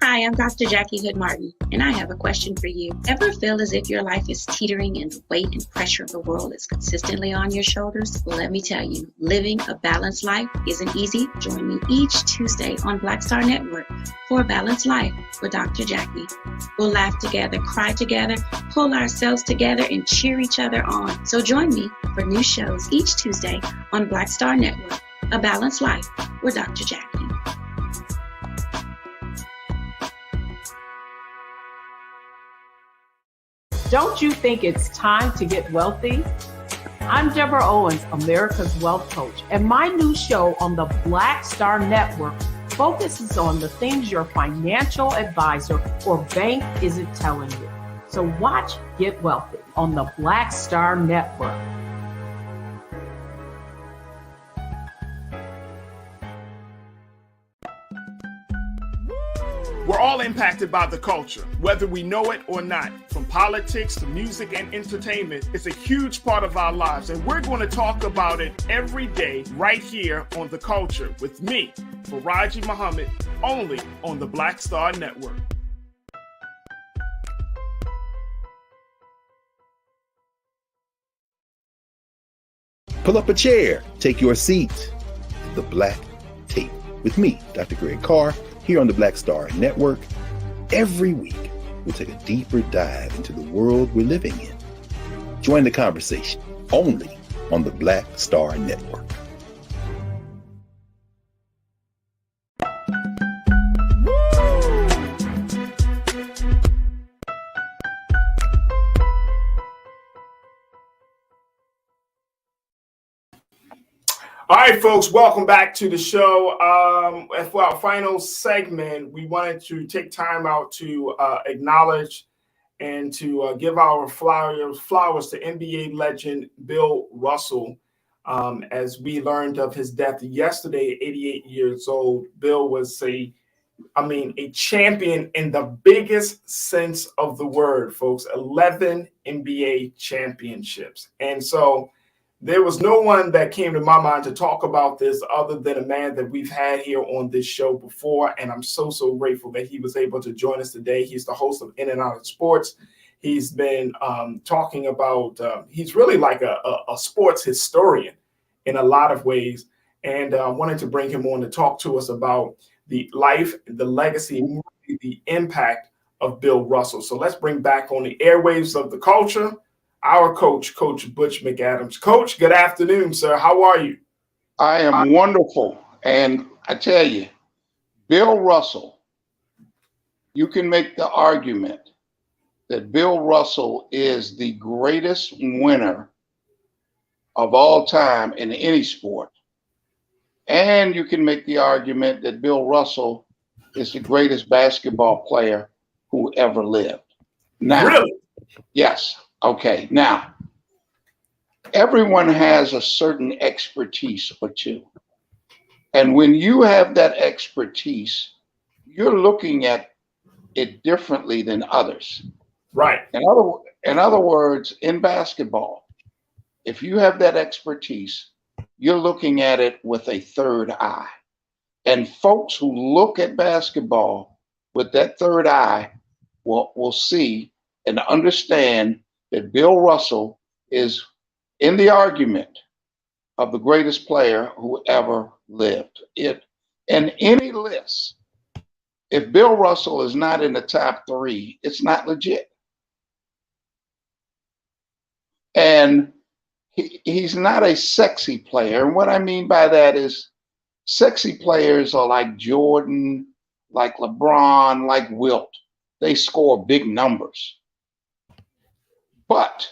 Hi, I'm Dr. Jackie Hood Martin, and I have a question for you. Ever feel as if your life is teetering and the weight and pressure of the world is consistently on your shoulders? Well, let me tell you, living a balanced life isn't easy. Join me each Tuesday on Black Star Network for A Balanced Life with Dr. Jackie. We'll laugh together, cry together, pull ourselves together, and cheer each other on. So join me for new shows each Tuesday on Black Star Network, A Balanced Life with Dr. Jackie. Don't you think it's time to get wealthy? I'm Deborah Owens, America's Wealth Coach, and my new show on the Black Star Network focuses on the things your financial advisor or bank isn't telling you. So watch Get Wealthy on the Black Star Network. We're all impacted by the culture, whether we know it or not. From politics to music and entertainment, it's a huge part of our lives, and we're going to talk about it every day right here on The Culture with me, Farajii Muhammad, only on the Black Star Network. Pull up a chair, take your seat. The Black Tape with me, Dr. Greg Carr, here on the Black Star Network. Every week, we'll take a deeper dive into the world we're living in. Join the conversation only on the Black Star Network. All right, folks, welcome back to the show. For our final segment, we wanted to take time out to acknowledge and to give our flowers to NBA legend Bill Russell. As we learned of his death yesterday, 88 years old. Bill was a champion in the biggest sense of the word, folks. 11 NBA championships. And so there was no one that came to my mind to talk about this other than a man that we've had here on this show before. And I'm so grateful that he was able to join us today. He's the host of In and Out of Sports. He's been talking about, he's really like a sports historian in a lot of ways. And I wanted to bring him on to talk to us about the life, the legacy, the impact of Bill Russell. So let's bring back on the airwaves of the culture our coach, Coach Butch McAdams. Coach, good afternoon, sir. How are you? I am wonderful. And I tell you, Bill Russell, you can make the argument that Bill Russell is the greatest winner of all time in any sport. And you can make the argument that Bill Russell is the greatest basketball player who ever lived. Now, really? Yes. Okay. Now, everyone has a certain expertise or two. And when you have that expertise, you're looking at it differently than others. Right. In other words, in basketball, if you have that expertise, you're looking at it with a third eye. And folks who look at basketball with that third eye will see and understand that Bill Russell is in the argument of the greatest player who ever lived. In any list, if Bill Russell is not in the top 3, it's not legit. And he's not a sexy player. And what I mean by that is sexy players are like Jordan, like LeBron, like Wilt. They score big numbers. But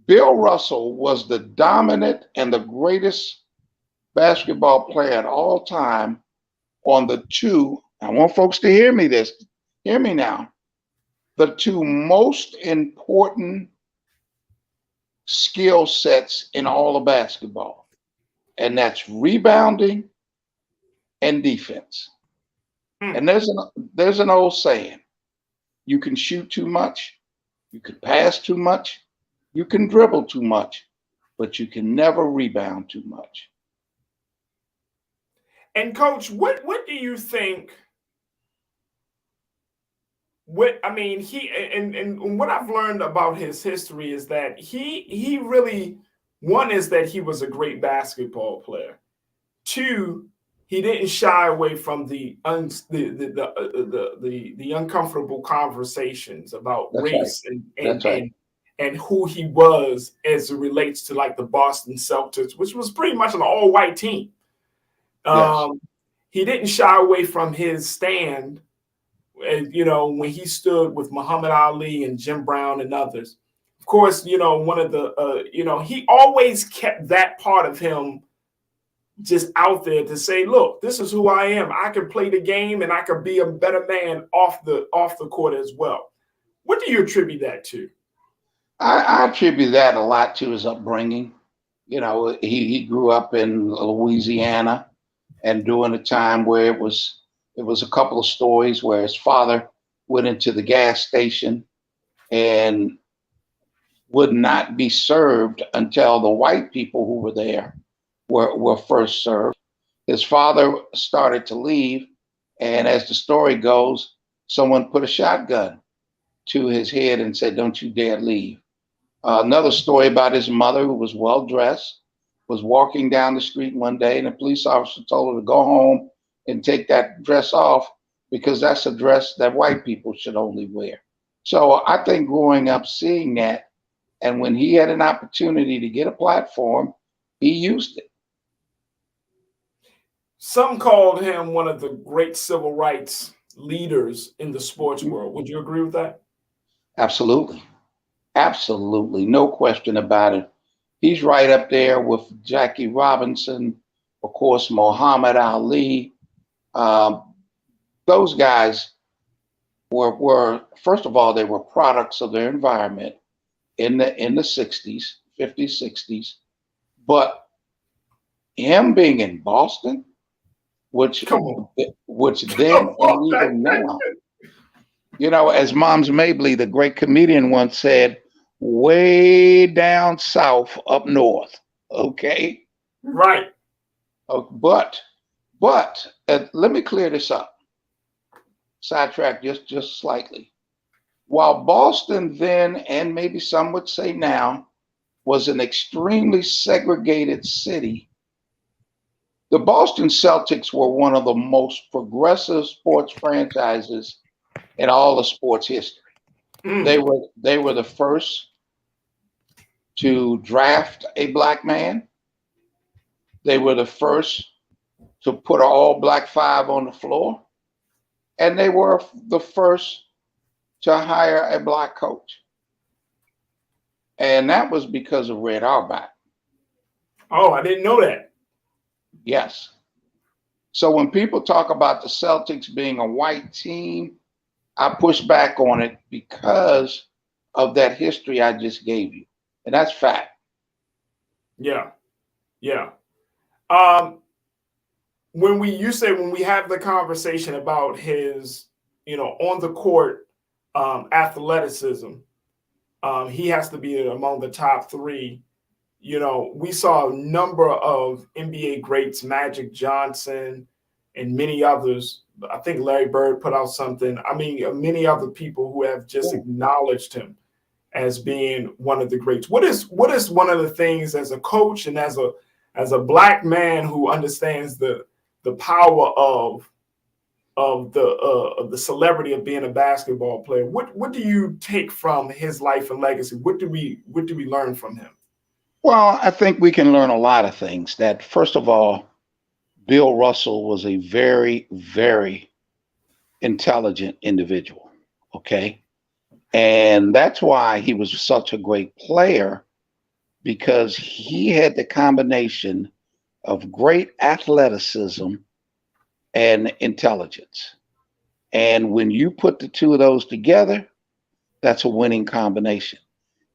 Bill Russell was the dominant and the greatest basketball player at all time on the two, I want folks to hear me now, the two most important skill sets in all of basketball, and that's rebounding and defense. And there's an old saying: you can shoot too much, you can pass too much, you can dribble too much, but you can never rebound too much. And Coach, what do you think? What I mean, he and what I've learned about his history is that he really, one is that he was a great basketball player. Two, he didn't shy away from the uncomfortable conversations about race and who he was as it relates to like the Boston Celtics, which was pretty much an all-white team. Yes. He didn't shy away from his stand, when he stood with Muhammad Ali and Jim Brown and others. Of course, one of the, he always kept that part of him just out there to say, look, this is who I am. I can play the game and I can be a better man off the court as well. What do you attribute that to? I attribute that a lot to his upbringing. He grew up in Louisiana, and during a time where it was a couple of stories where his father went into the gas station and would not be served until the white people who were there were first served. His father started to leave, and as the story goes, someone put a shotgun to his head and said, "Don't you dare leave." Another story about his mother, who was well dressed, was walking down the street one day, and a police officer told her to go home and take that dress off because that's a dress that white people should only wear. So I think growing up seeing that, and when he had an opportunity to get a platform, he used it. Some called him one of the great civil rights leaders in the sports world. Would you agree with that? Absolutely. Absolutely. No question about it. He's right up there with Jackie Robinson, of course, Muhammad Ali. Those guys were, first of all, they were products of their environment in the 60s, 50s, 60s. But him being in Boston, which then and even now, as Moms Mabley, the great comedian, once said, way down south up north. Okay. Right. But let me clear this up. Sidetrack just slightly. While Boston then, and maybe some would say now, was an extremely segregated city, the Boston Celtics were one of the most progressive sports franchises in all of sports history. They were the first to draft a black man. They were the first to put an all-black five on the floor. And they were the first to hire a black coach. And that was because of Red Auerbach. Oh, I didn't know that. Yes. So when people talk about the Celtics being a white team, I push back on it because of that history I just gave you. And that's fact. Yeah. Yeah. When we have the conversation about his, on the court athleticism, he has to be among the top 3. We saw a number of NBA greats, Magic Johnson, and many others. I think Larry Bird put out something. I mean, many other people who have just acknowledged him as being one of the greats. What is one of the things as a coach and as a black man who understands the power of the celebrity of being a basketball player? What do you take from his life and legacy? What do we learn from him? Well, I think we can learn a lot of things. That first of all, Bill Russell was a very, very intelligent individual. Okay. And that's why he was such a great player, because he had the combination of great athleticism and intelligence. And when you put the two of those together, that's a winning combination.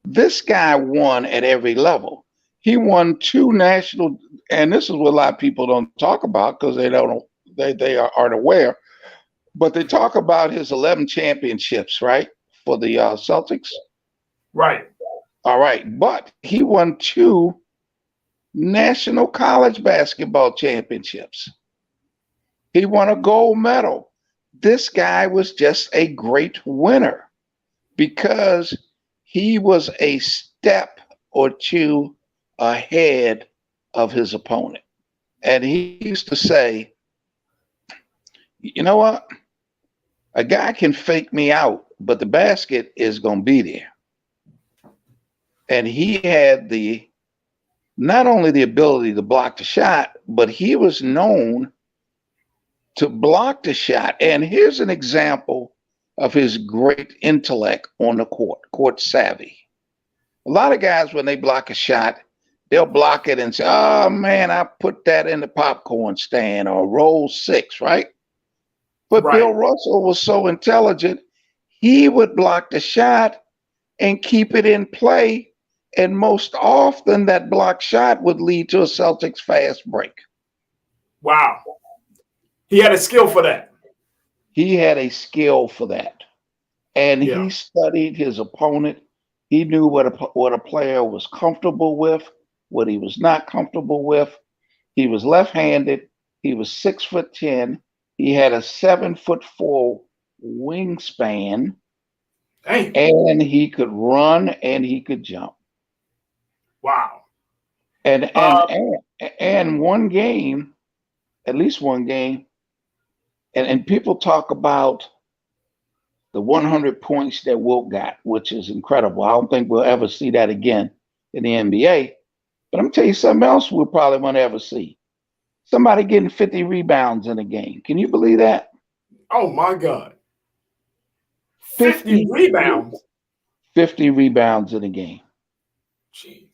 This guy won at every level. He won 2 national, and this is what a lot of people don't talk about because they aren't aware, but they talk about his 11 championships, right, for the Celtics. Right. All right, but he won 2 national college basketball championships. He won a gold medal. This guy was just a great winner because he was a step or 2 ahead of his opponent. And he used to say, you know what? A guy can fake me out, but the basket is going to be there. And he had not only the ability to block the shot, but he was known to block the shot. And here's an example of his great intellect on the court savvy. A lot of guys, when they block a shot, they'll block it and say, oh man, I put that in the popcorn stand, or roll 6, right? But right. Bill Russell was so intelligent, he would block the shot and keep it in play. And most often that block shot would lead to a Celtics fast break. Wow. He had a skill for that. He had a skill for that. And he studied his opponent. He knew what a player was comfortable with, what he was not comfortable with. He was left-handed. He was 6'10". He had a 7'4" wingspan. Dang. And he could run and he could jump. Wow. And one game, at least one game, and people talk about the 100 points that Wilt got, which is incredible. I don't think we'll ever see that again in the NBA. But I'm gonna tell you something else we probably won't ever see. Somebody getting 50 rebounds in a game. Can you believe that? Oh my God. 50 rebounds. 50 rebounds in a game. Gee.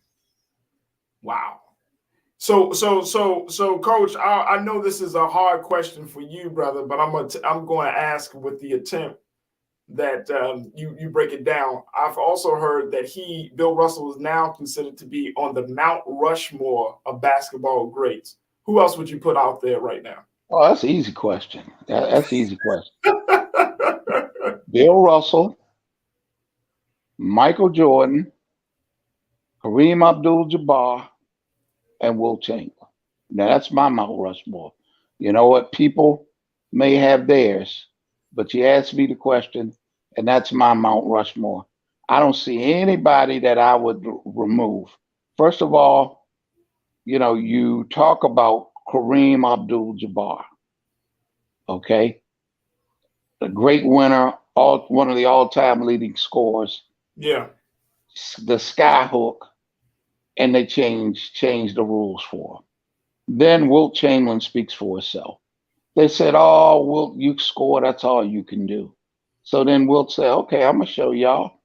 Wow. So, Coach, I know this is a hard question for you, brother, but I'm going to ask with the attempt that you break it down. I've also heard that Bill Russell is now considered to be on the Mount Rushmore of basketball greats. Who else would you put out there right now? Oh, that's an easy question. That's an easy question. Bill Russell, Michael Jordan, Kareem Abdul-Jabbar, and Wilt Chamberlain. Now that's my Mount Rushmore. You know what? People may have theirs, but you asked me the question, and that's my Mount Rushmore. I don't see anybody that I would remove. First of all, you know, you talk about Kareem Abdul-Jabbar, okay? A great winner, one of the all-time leading scorers. Yeah. The sky hook, and they changed the rules for him. Then Wilt Chamberlain speaks for himself. They said, oh, Wilt, you score, that's all you can do. So then Wilt said, okay, I'm going to show y'all.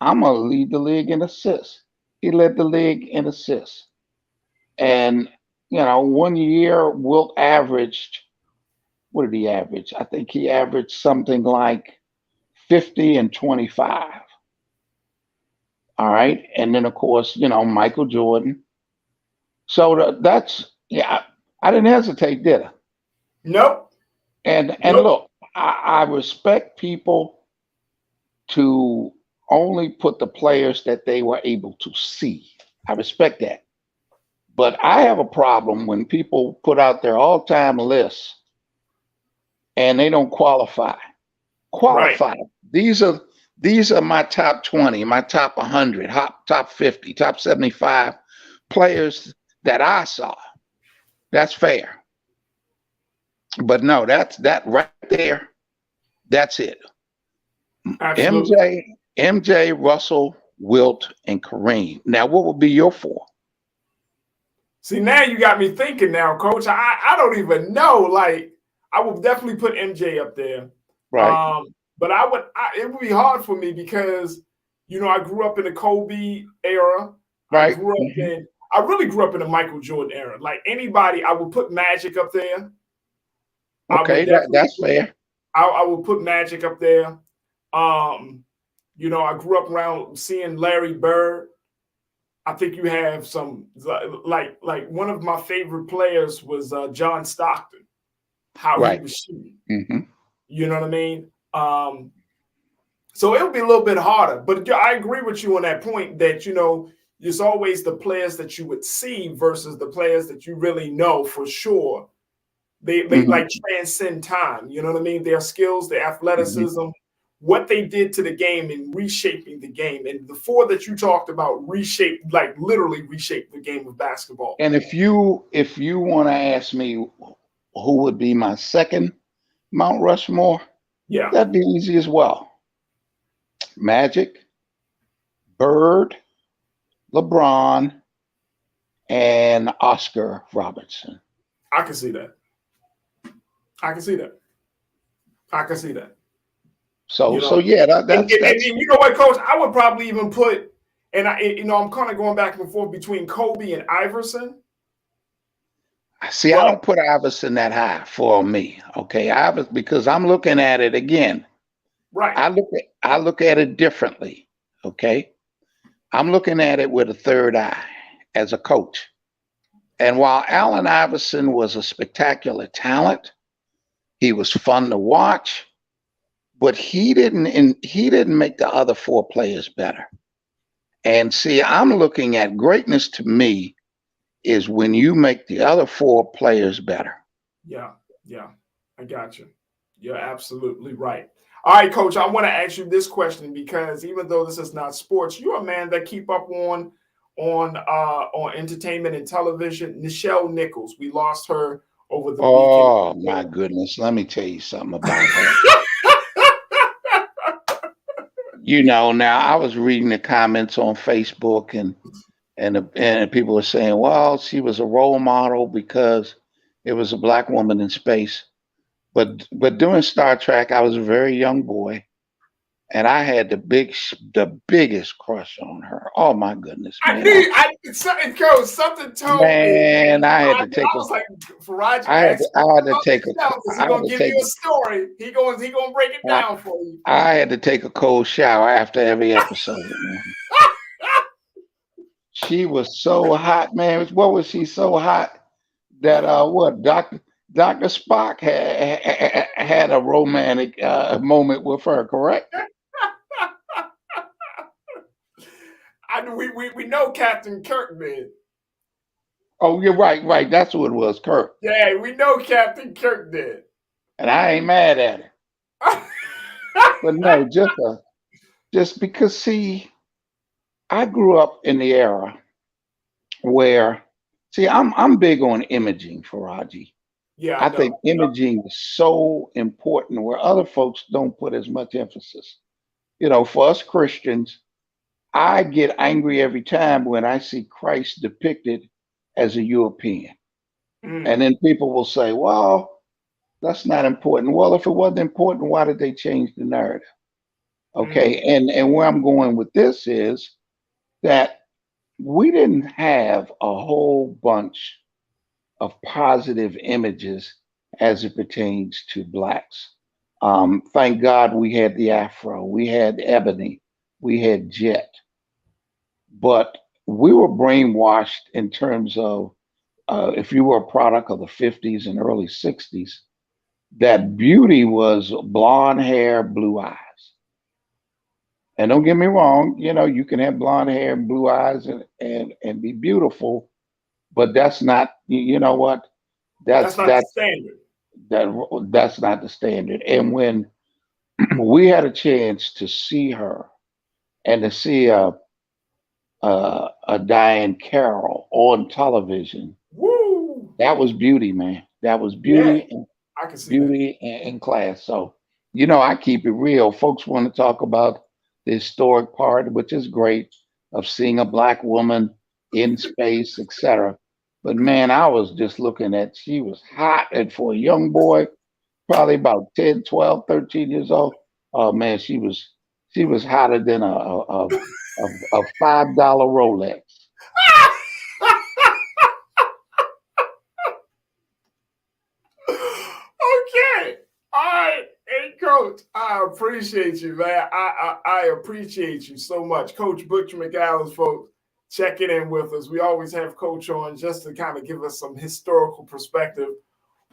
I'm going to lead the league in assists. He led the league in assists. And, you know, one year Wilt averaged, what did he average? I think he averaged something like 50 and 25. All right. And then, of course, you know, Michael Jordan. So that's, yeah, I didn't hesitate, did I? Nope. And look, I respect people to only put the players that they were able to see. I respect that. But I have a problem when people put out their all-time lists and they don't qualify. Qualify. Right. These are my top 20, my top 100, top 50, top 75 players that I saw. That's fair. But no, that right there. That's it. Absolutely. MJ, Russell, Wilt, and Kareem. Now, what would be your four? See, now you got me thinking now, Coach. I don't even know. Like, I would definitely put MJ up there. Right. But it would be hard for me because, I grew up in the Kobe era. Right. I really grew up in the Michael Jordan era. Like anybody, I would put Magic up there. Okay, that's fair. I would put Magic up there. I grew up around seeing Larry Bird. I think you have some like one of my favorite players was John Stockton. How he was shooting. Mm-hmm. You know what I mean? So it'll be a little bit harder. But I agree with you on that point that, it's always the players that you would see versus the players that you really know for sure. They like transcend time. You know what I mean? Their skills, their athleticism, what they did to the game and reshaping the game. And the four that you talked about literally reshaped the game of basketball. And if you want to ask me who would be my second Mount Rushmore, that'd be easy as well. Magic, Bird, LeBron, and Oscar Robertson. I can see that. So yeah, that's and you know what, Coach? I would probably even put, and I'm kind of going back and forth between Kobe and Iverson. See, I don't put Iverson that high for me. Okay, because I'm looking at it again. Right. I look at it differently. Okay, I'm looking at it with a third eye as a coach. And while Allen Iverson was a spectacular talent, he was fun to watch, but he didn't make the other four players better. And see, I'm looking at greatness to me is when you make the other four players better. Yeah, I got you. You're absolutely right. All right, Coach, I want to ask you this question because even though this is not sports, you're a man that keep up on entertainment and television. Nichelle Nichols, we lost her over the weekend. Oh my goodness, let me tell you something about her. Now I was reading the comments on Facebook and people were saying, well, she was a role model because it was a black woman in space. But doing Star Trek, I was a very young boy, and I had the biggest crush on her. Oh my goodness, man! Something told me. Man, I had to take. I was like, Farajii, I had to take a. He's gonna give you a story. He gonna break it down for you. I had to take a cold shower after every episode. She was so hot, man. What was she so hot that Dr. Spock had a romantic moment with her, correct? We know Captain Kirk did. Oh, you're right. That's who it was, Kirk. Yeah, we know Captain Kirk did. And I ain't mad at it. But no, just because, see, I grew up in the era where, see, I'm big on imaging, Farajii. Yeah, I think imaging is so important where other folks don't put as much emphasis. For us Christians, I get angry every time when I see Christ depicted as a European. And then people will say, well, that's not important. Well, if it wasn't important, why did they change the narrative? Okay. And where I'm going with this is that we didn't have a whole bunch of positive images as it pertains to blacks. Thank God we had the Afro, we had Ebony, we had Jet. But we were brainwashed in terms of if you were a product of the 50s and early 60s, that beauty was blonde hair, blue eyes. And don't get me wrong, you can have blonde hair and blue eyes and be beautiful, but that's not, you know what? That's not the standard. that's not the standard. And when we had a chance to see her and to see a Diane Carroll on television, Woo! that was beauty, man. That was Yeah, beauty and I can see that. beauty and class. So, I keep it real. Folks want to talk about the historic part, which is great, of seeing a black woman in space, etc. But man, I was just looking at, she was hot. And for a young boy, probably about 10, 12, 13 years old, oh man, she was hotter than a $5 Rolex. Okay. All right. Hey, Coach, I appreciate you, man. I appreciate you so much. Coach Butch McAllis, folks, checking in with us. We always have Coach on just to kind of give us some historical perspective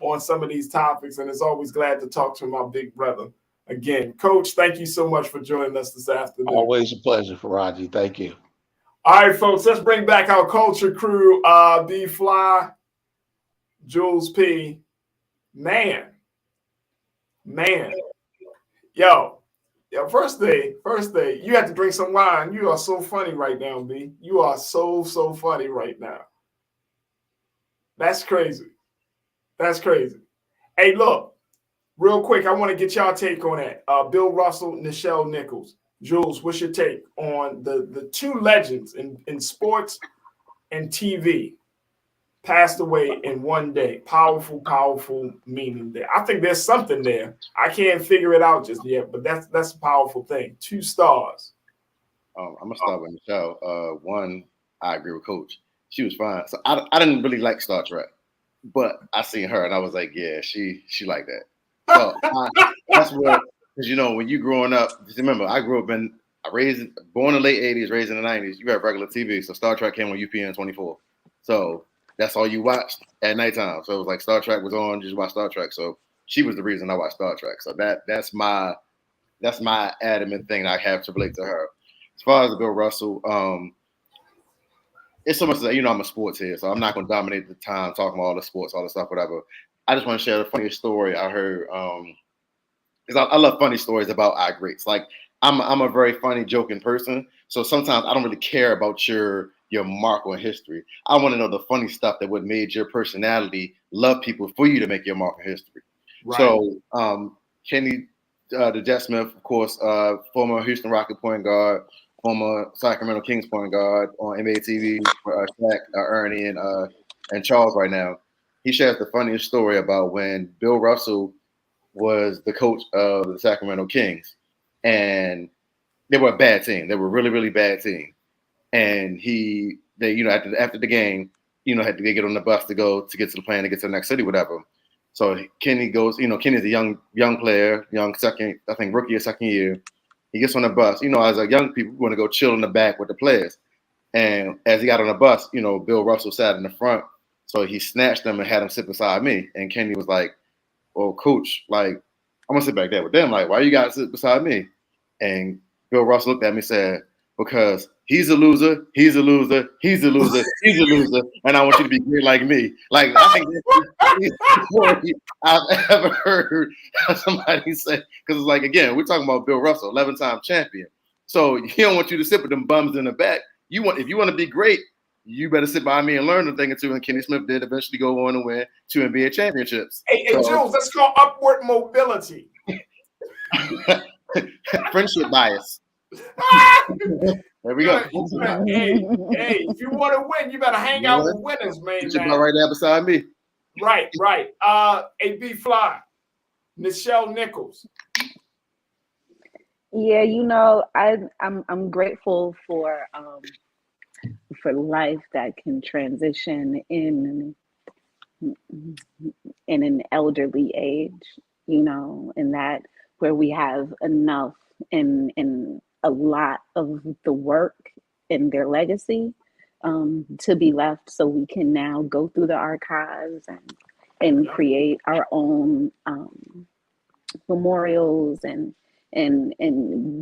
on some of these topics. And it's always glad to talk to my big brother. Again, Coach, thank you so much for joining us this afternoon. Always a pleasure, Farajii. Thank you. All right, folks, let's bring back our culture crew. B Fly, Jules P. Man. Yo, first day, you have to drink some wine. You are so funny right now, B. You are so funny right now. That's crazy. Hey, look, real quick, I want to get y'all take on that. Bill Russell, Nichelle Nichols. Jules, what's your take on the two legends in sports and TV passed away in one day? Powerful meaning there. I think there's something there. I can't figure it out just yet, but that's a powerful thing. Two stars. I'm gonna start with Michelle. One, I agree with Coach. She was fine. So I didn't really like Star Trek, but I seen her and I was like, yeah, she like that. So that's what, because when you growing up, just remember, I grew up born in the late '80s, raised in the '90s. You have regular TV, so Star Trek came on UPN 24. So that's all you watched at nighttime. So it was like Star Trek was on, you just watch Star Trek. So she was the reason I watched Star Trek. So that's my adamant thing I have to relate to her. As far as Bill Russell, it's so much that I'm a sports head, so I'm not going to dominate the time talking about all the sports, all the stuff, whatever. I just want to share the funniest story I heard, because I love funny stories about our greats. Like I'm a very funny, joking person, so sometimes I don't really care about your mark on history. I want to know the funny stuff that would made your personality love people for you to make your mark on history. Right. So Kenny, the Jet Smith, of course, former Houston Rocket point guard, former Sacramento Kings point guard on NBA TV for Shaq, Ernie, and Charles right now. He shares the funniest story about when Bill Russell was the coach of the Sacramento Kings, and they were a bad team. They were a really, really bad team. And after the game, had to get on the bus to get to the plane to get to the next city, whatever. So Kenny goes, Kenny's a young player, second, I think rookie or second year. He gets on the bus. As a young people, we want to go chill in the back with the players. And as he got on the bus, Bill Russell sat in the front. So he snatched them and had him sit beside me. And Kenny was like, well, coach, like, I'm going to sit back there with them. Like, why you got to sit beside me? And Bill Russell looked at me and said, because he's a loser, he's a loser, he's a loser, he's a loser, and I want you to be great like me. Like, I think that's the story I've ever heard somebody say. Because it's like, again, we're talking about Bill Russell, 11-time champion. So he don't want you to sit with them bums in the back. If you want to be great, you better sit by me and learn a thing or two. And Kenny Smith did eventually go on to win 2 NBA championships. Hey, Jules, that's called upward mobility. Friendship bias. There we go. Hey, if you want to win, you better hang out with winners, man. Right there beside me. Right. A.B. Fly, Nichelle Nichols. Yeah, I'm grateful for life that can transition in an elderly age, and that where we have enough in a lot of the work and their legacy to be left, so we can now go through the archives and create our own memorials and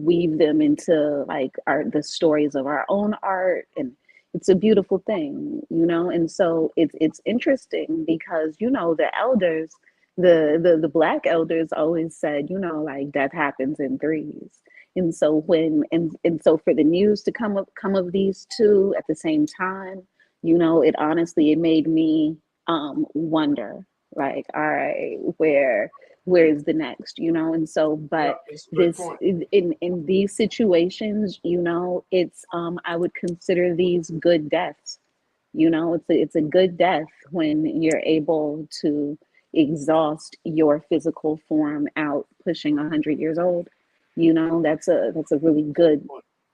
weave them into like the stories of our own art, and it's a beautiful thing, and so it's interesting because the elders, the black elders always said, you know, like death happens in threes. And so so for the news to come of these two at the same time, you know, it honestly, it made me wonder, like, all right, where's the next, you know? And so, Yeah, but it's a good this point. in these situations, you know, it's I would consider these good deaths. You know, it's a good death when you're able to exhaust your physical form out pushing 100 years old. You know, that's a really good,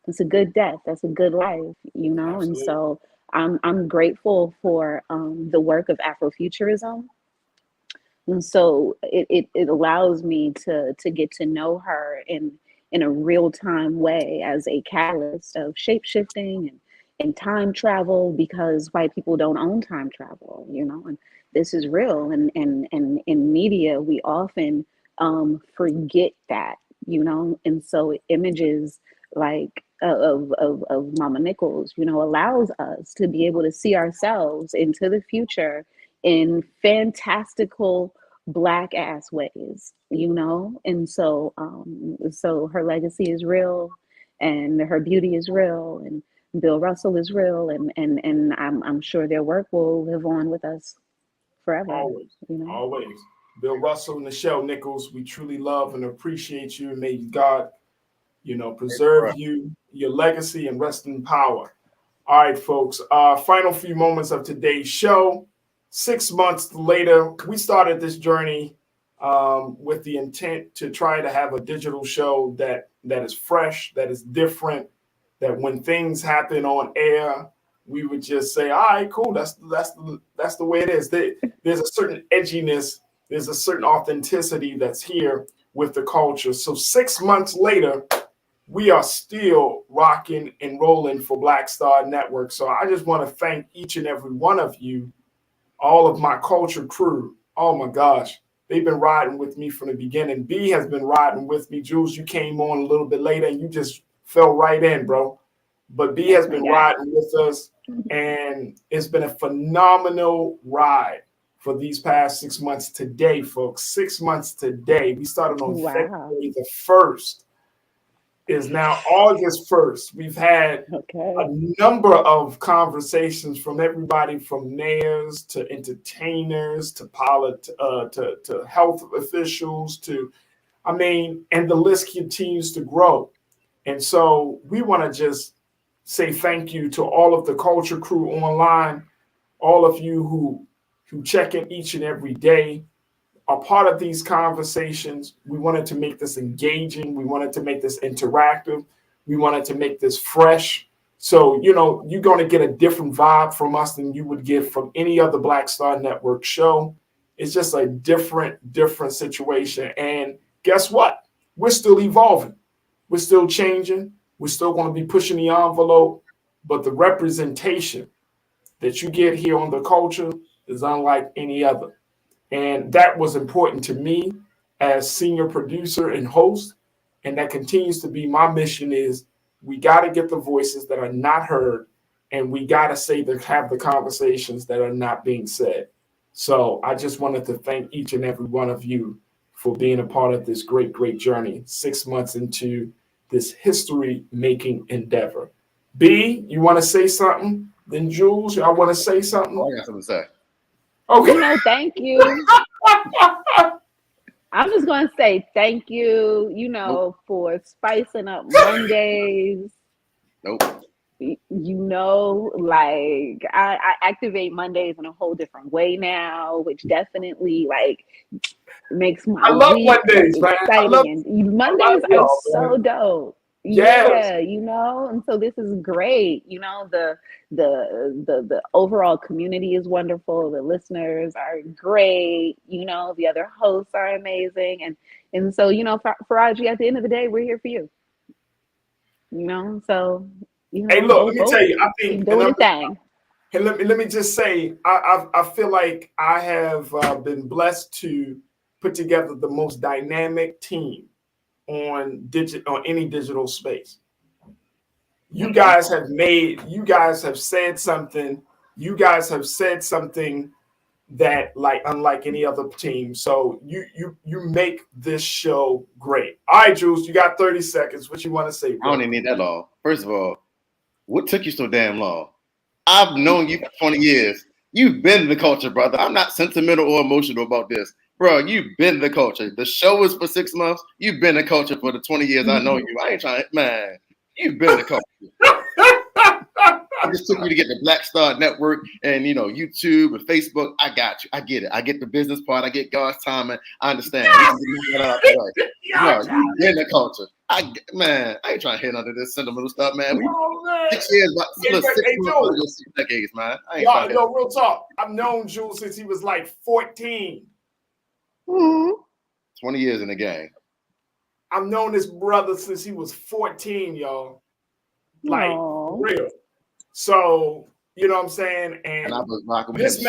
it's a good death. That's a good life, you know. And Absolutely. so I'm grateful for the work of Afrofuturism. And so it allows me to get to know her in a real time way as a catalyst of shape shifting and time travel, because white people don't own time travel, you know, and this is real. And in media, we often forget that, you know, and so images like of Mama Nichols, you know, allows us to be able to see ourselves into the future in fantastical black ass ways, you know. And so so her legacy is real, and her beauty is real, and Bill Russell is real, and I'm sure their work will live on with us forever, Always, you know. always. Bill Russell, Nichelle Nichols, we truly love and appreciate you, and may God, preserve you, your legacy, and rest in power. All right, folks. Final few moments of today's show. 6 months later, we started this journey with the intent to try to have a digital show that is fresh, that is different, that when things happen on air, we would just say, "All right, cool. That's the way it is." There's a certain edginess, there's a certain authenticity that's here with the culture. So 6 months later, we are still rocking and rolling for Black Star Network. So I just want to thank each and every one of you, all of my culture crew. Oh my gosh, they've been riding with me from the beginning. B has been riding with me. Jules, you came on a little bit later and you just fell right in, bro. But B has That's my been guy. riding with us, and it's been a phenomenal ride for these past 6 months today, folks. 6 months today. We started on Wow. February the 1st. Is now August 1st. We've had a Okay. number of conversations from everybody from mayors to entertainers to to health officials and the list continues to grow. And so we want to just say thank you to all of the culture crew online, all of you who check in each and every day, are part of these conversations. We wanted to make this engaging. We wanted to make this interactive. We wanted to make this fresh. So, you're going to get a different vibe from us than you would get from any other Black Star Network show. It's just a different situation. And guess what? We're still evolving. We're still changing. We're still going to be pushing the envelope. But the representation that you get here on the culture is unlike any other. And that was important to me as senior producer and host. And that continues to be my mission is we got to get the voices that are not heard, and we got to have the conversations that are not being said. So I just wanted to thank each and every one of you for being a part of this great journey, 6 months into this history making endeavor. B, you want to say something? Then Jules, y'all want to say something? I got something to say. Okay. You know, thank you. I'm just going to say thank you, you know, for spicing up Mondays. Nope. You know, like I activate Mondays in a whole different way now, which definitely like makes my I love week Mondays, man. exciting. And Mondays are y'all, so man. dope. Yes. Yeah, you know, and so this is great. You know, the overall community is wonderful. The listeners are great. You know, the other hosts are amazing, and so you know, Farajii, at the end of the day, we're here for you. You know, so you Hey, know, look, let me tell vote. you, I Keep think, doing the thing. and let me just say, I feel like I have been blessed to put together the most dynamic team on any digital space. You guys have said something. You guys have said something that like unlike any other team. So you make this show great. All right, Jules, you got 30 seconds. What you want to say, bro? I don't even need that long. First of all, what took you so damn long? I've known you for 20 years. You've been the culture, brother. I'm not sentimental or emotional about this. Bro, you've been the culture. The show is for 6 months. You've been the culture for the 20 years I know you. I ain't trying to, man. You've been the culture. I just took you to get the Black Star Network and, you know, YouTube and Facebook. I got you. I get it. I get the business part. I get God's timing. I understand. Yes! No, you've been the culture. I ain't trying to hit under this sentimental stuff, man. 6 years, look, 6 months, 6 decades, man. I ain't yo, real talk. I've known Jules since he was like 14. 20 years in the game. I've known this brother since he was 14, y'all. Like, for real. So, you know what I'm saying? And this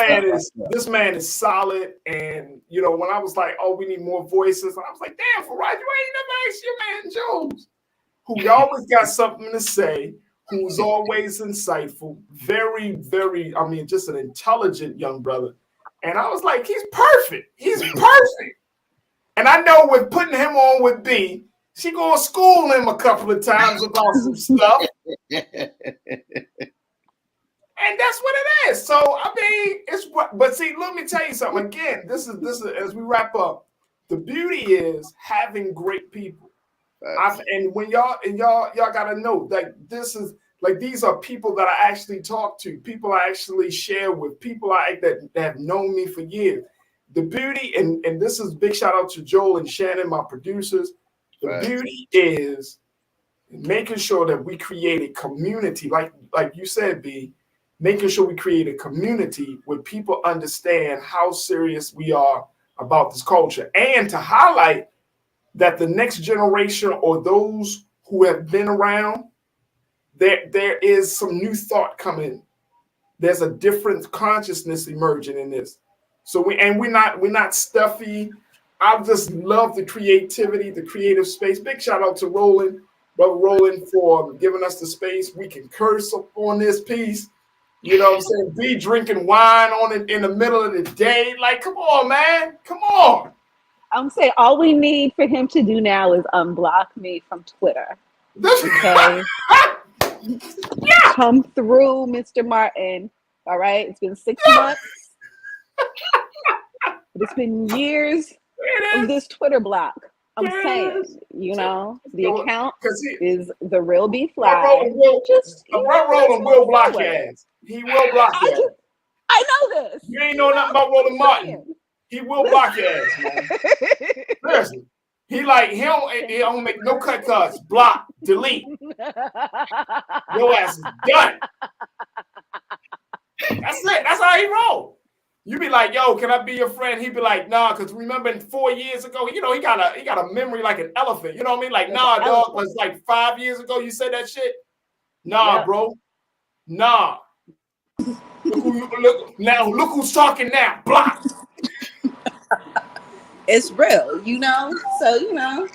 man is solid. And, you know, when I was like, oh, we need more voices, I was like, damn, Farajii, you ain't never asked your man Jules, who always got something to say, who's always insightful, very, very, I mean, just an intelligent young brother. And I was like, he's perfect. He's perfect. And I know with putting him on with B, she gonna school him a couple of times about some stuff. And that's what it is. So I mean, it's what. But see, let me tell you something. Again, this is as we wrap up. The beauty is having great people. And when y'all gotta know that this is like these are people that I actually talk to, people I actually share with, people that have known me for years. The beauty, and this is big shout out to Joel and Shannon, my producers. The beauty is making sure that we create a community, like you said, B, making sure we create a community where people understand how serious we are about this culture, and to highlight that the next generation or those who have been around, there is some new thought coming. There's a different consciousness emerging in this. So we're not stuffy. I just love the creativity, the creative space. Big shout out to Roland, brother Roland, for giving us the space. We can curse up on this piece. You know what I'm saying? Be drinking wine on it in the middle of the day. Like, come on, man. Come on. I'm saying all we need for him to do now is unblock me from Twitter. Okay. Yeah. Come through, Mr. Martin. All right. It's been 6 months. But it's been years of this Twitter block. I'm saying, you know, the account is the real B Fly. Roland will block your ass. He will block your ass. I know this. You ain't know nothing about Roland Martin. He will block your ass, man. Seriously. He don't make no cuts. Block, delete. Your ass is done. That's it. That's how he roll. You be like, yo, can I be your friend? He'd be like, nah, because remember 4 years ago, you know, he got a memory like an elephant. You know what I mean? Like, nah, dog, was like 5 years ago you said that shit? Nah, bro. Nah. Look who's talking now. Block. It's real, you know? So, you know,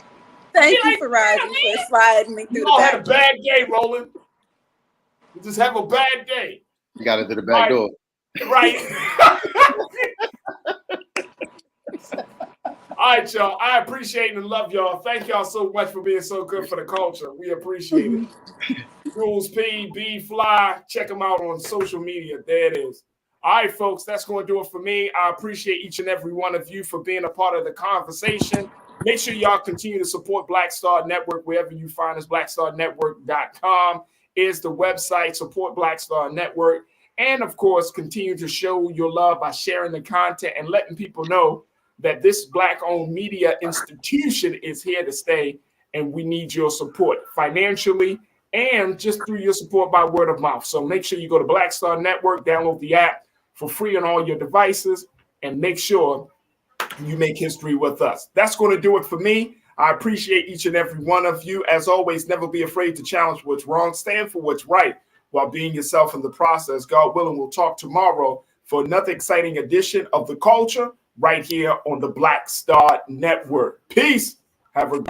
thank you, Farajii, for sliding me through the back. You had a bad day, Roland. You just have a bad day. You got it to the back door. Right. All right, y'all. I appreciate and love y'all. Thank y'all so much for being so good for the culture. We appreciate it. Jules P, B Fly. Check them out on social media. There it is. All right, folks. That's going to do it for me. I appreciate each and every one of you for being a part of the conversation. Make sure y'all continue to support Black Star Network wherever you find us. BlackStarNetwork.com is the website. Support Black Star Network. And, of course, continue to show your love by sharing the content and letting people know that this Black-owned media institution is here to stay, and we need your support financially and just through your support by word of mouth. So make sure you go to Black Star Network, download the app for free on all your devices, and make sure you make history with us. That's going to do it for me. I appreciate each and every one of you. As always, never be afraid to challenge what's wrong. Stand for what's right while being yourself in the process. God willing, we'll talk tomorrow for another exciting edition of The Culture right here on the Black Star Network. Peace. Have a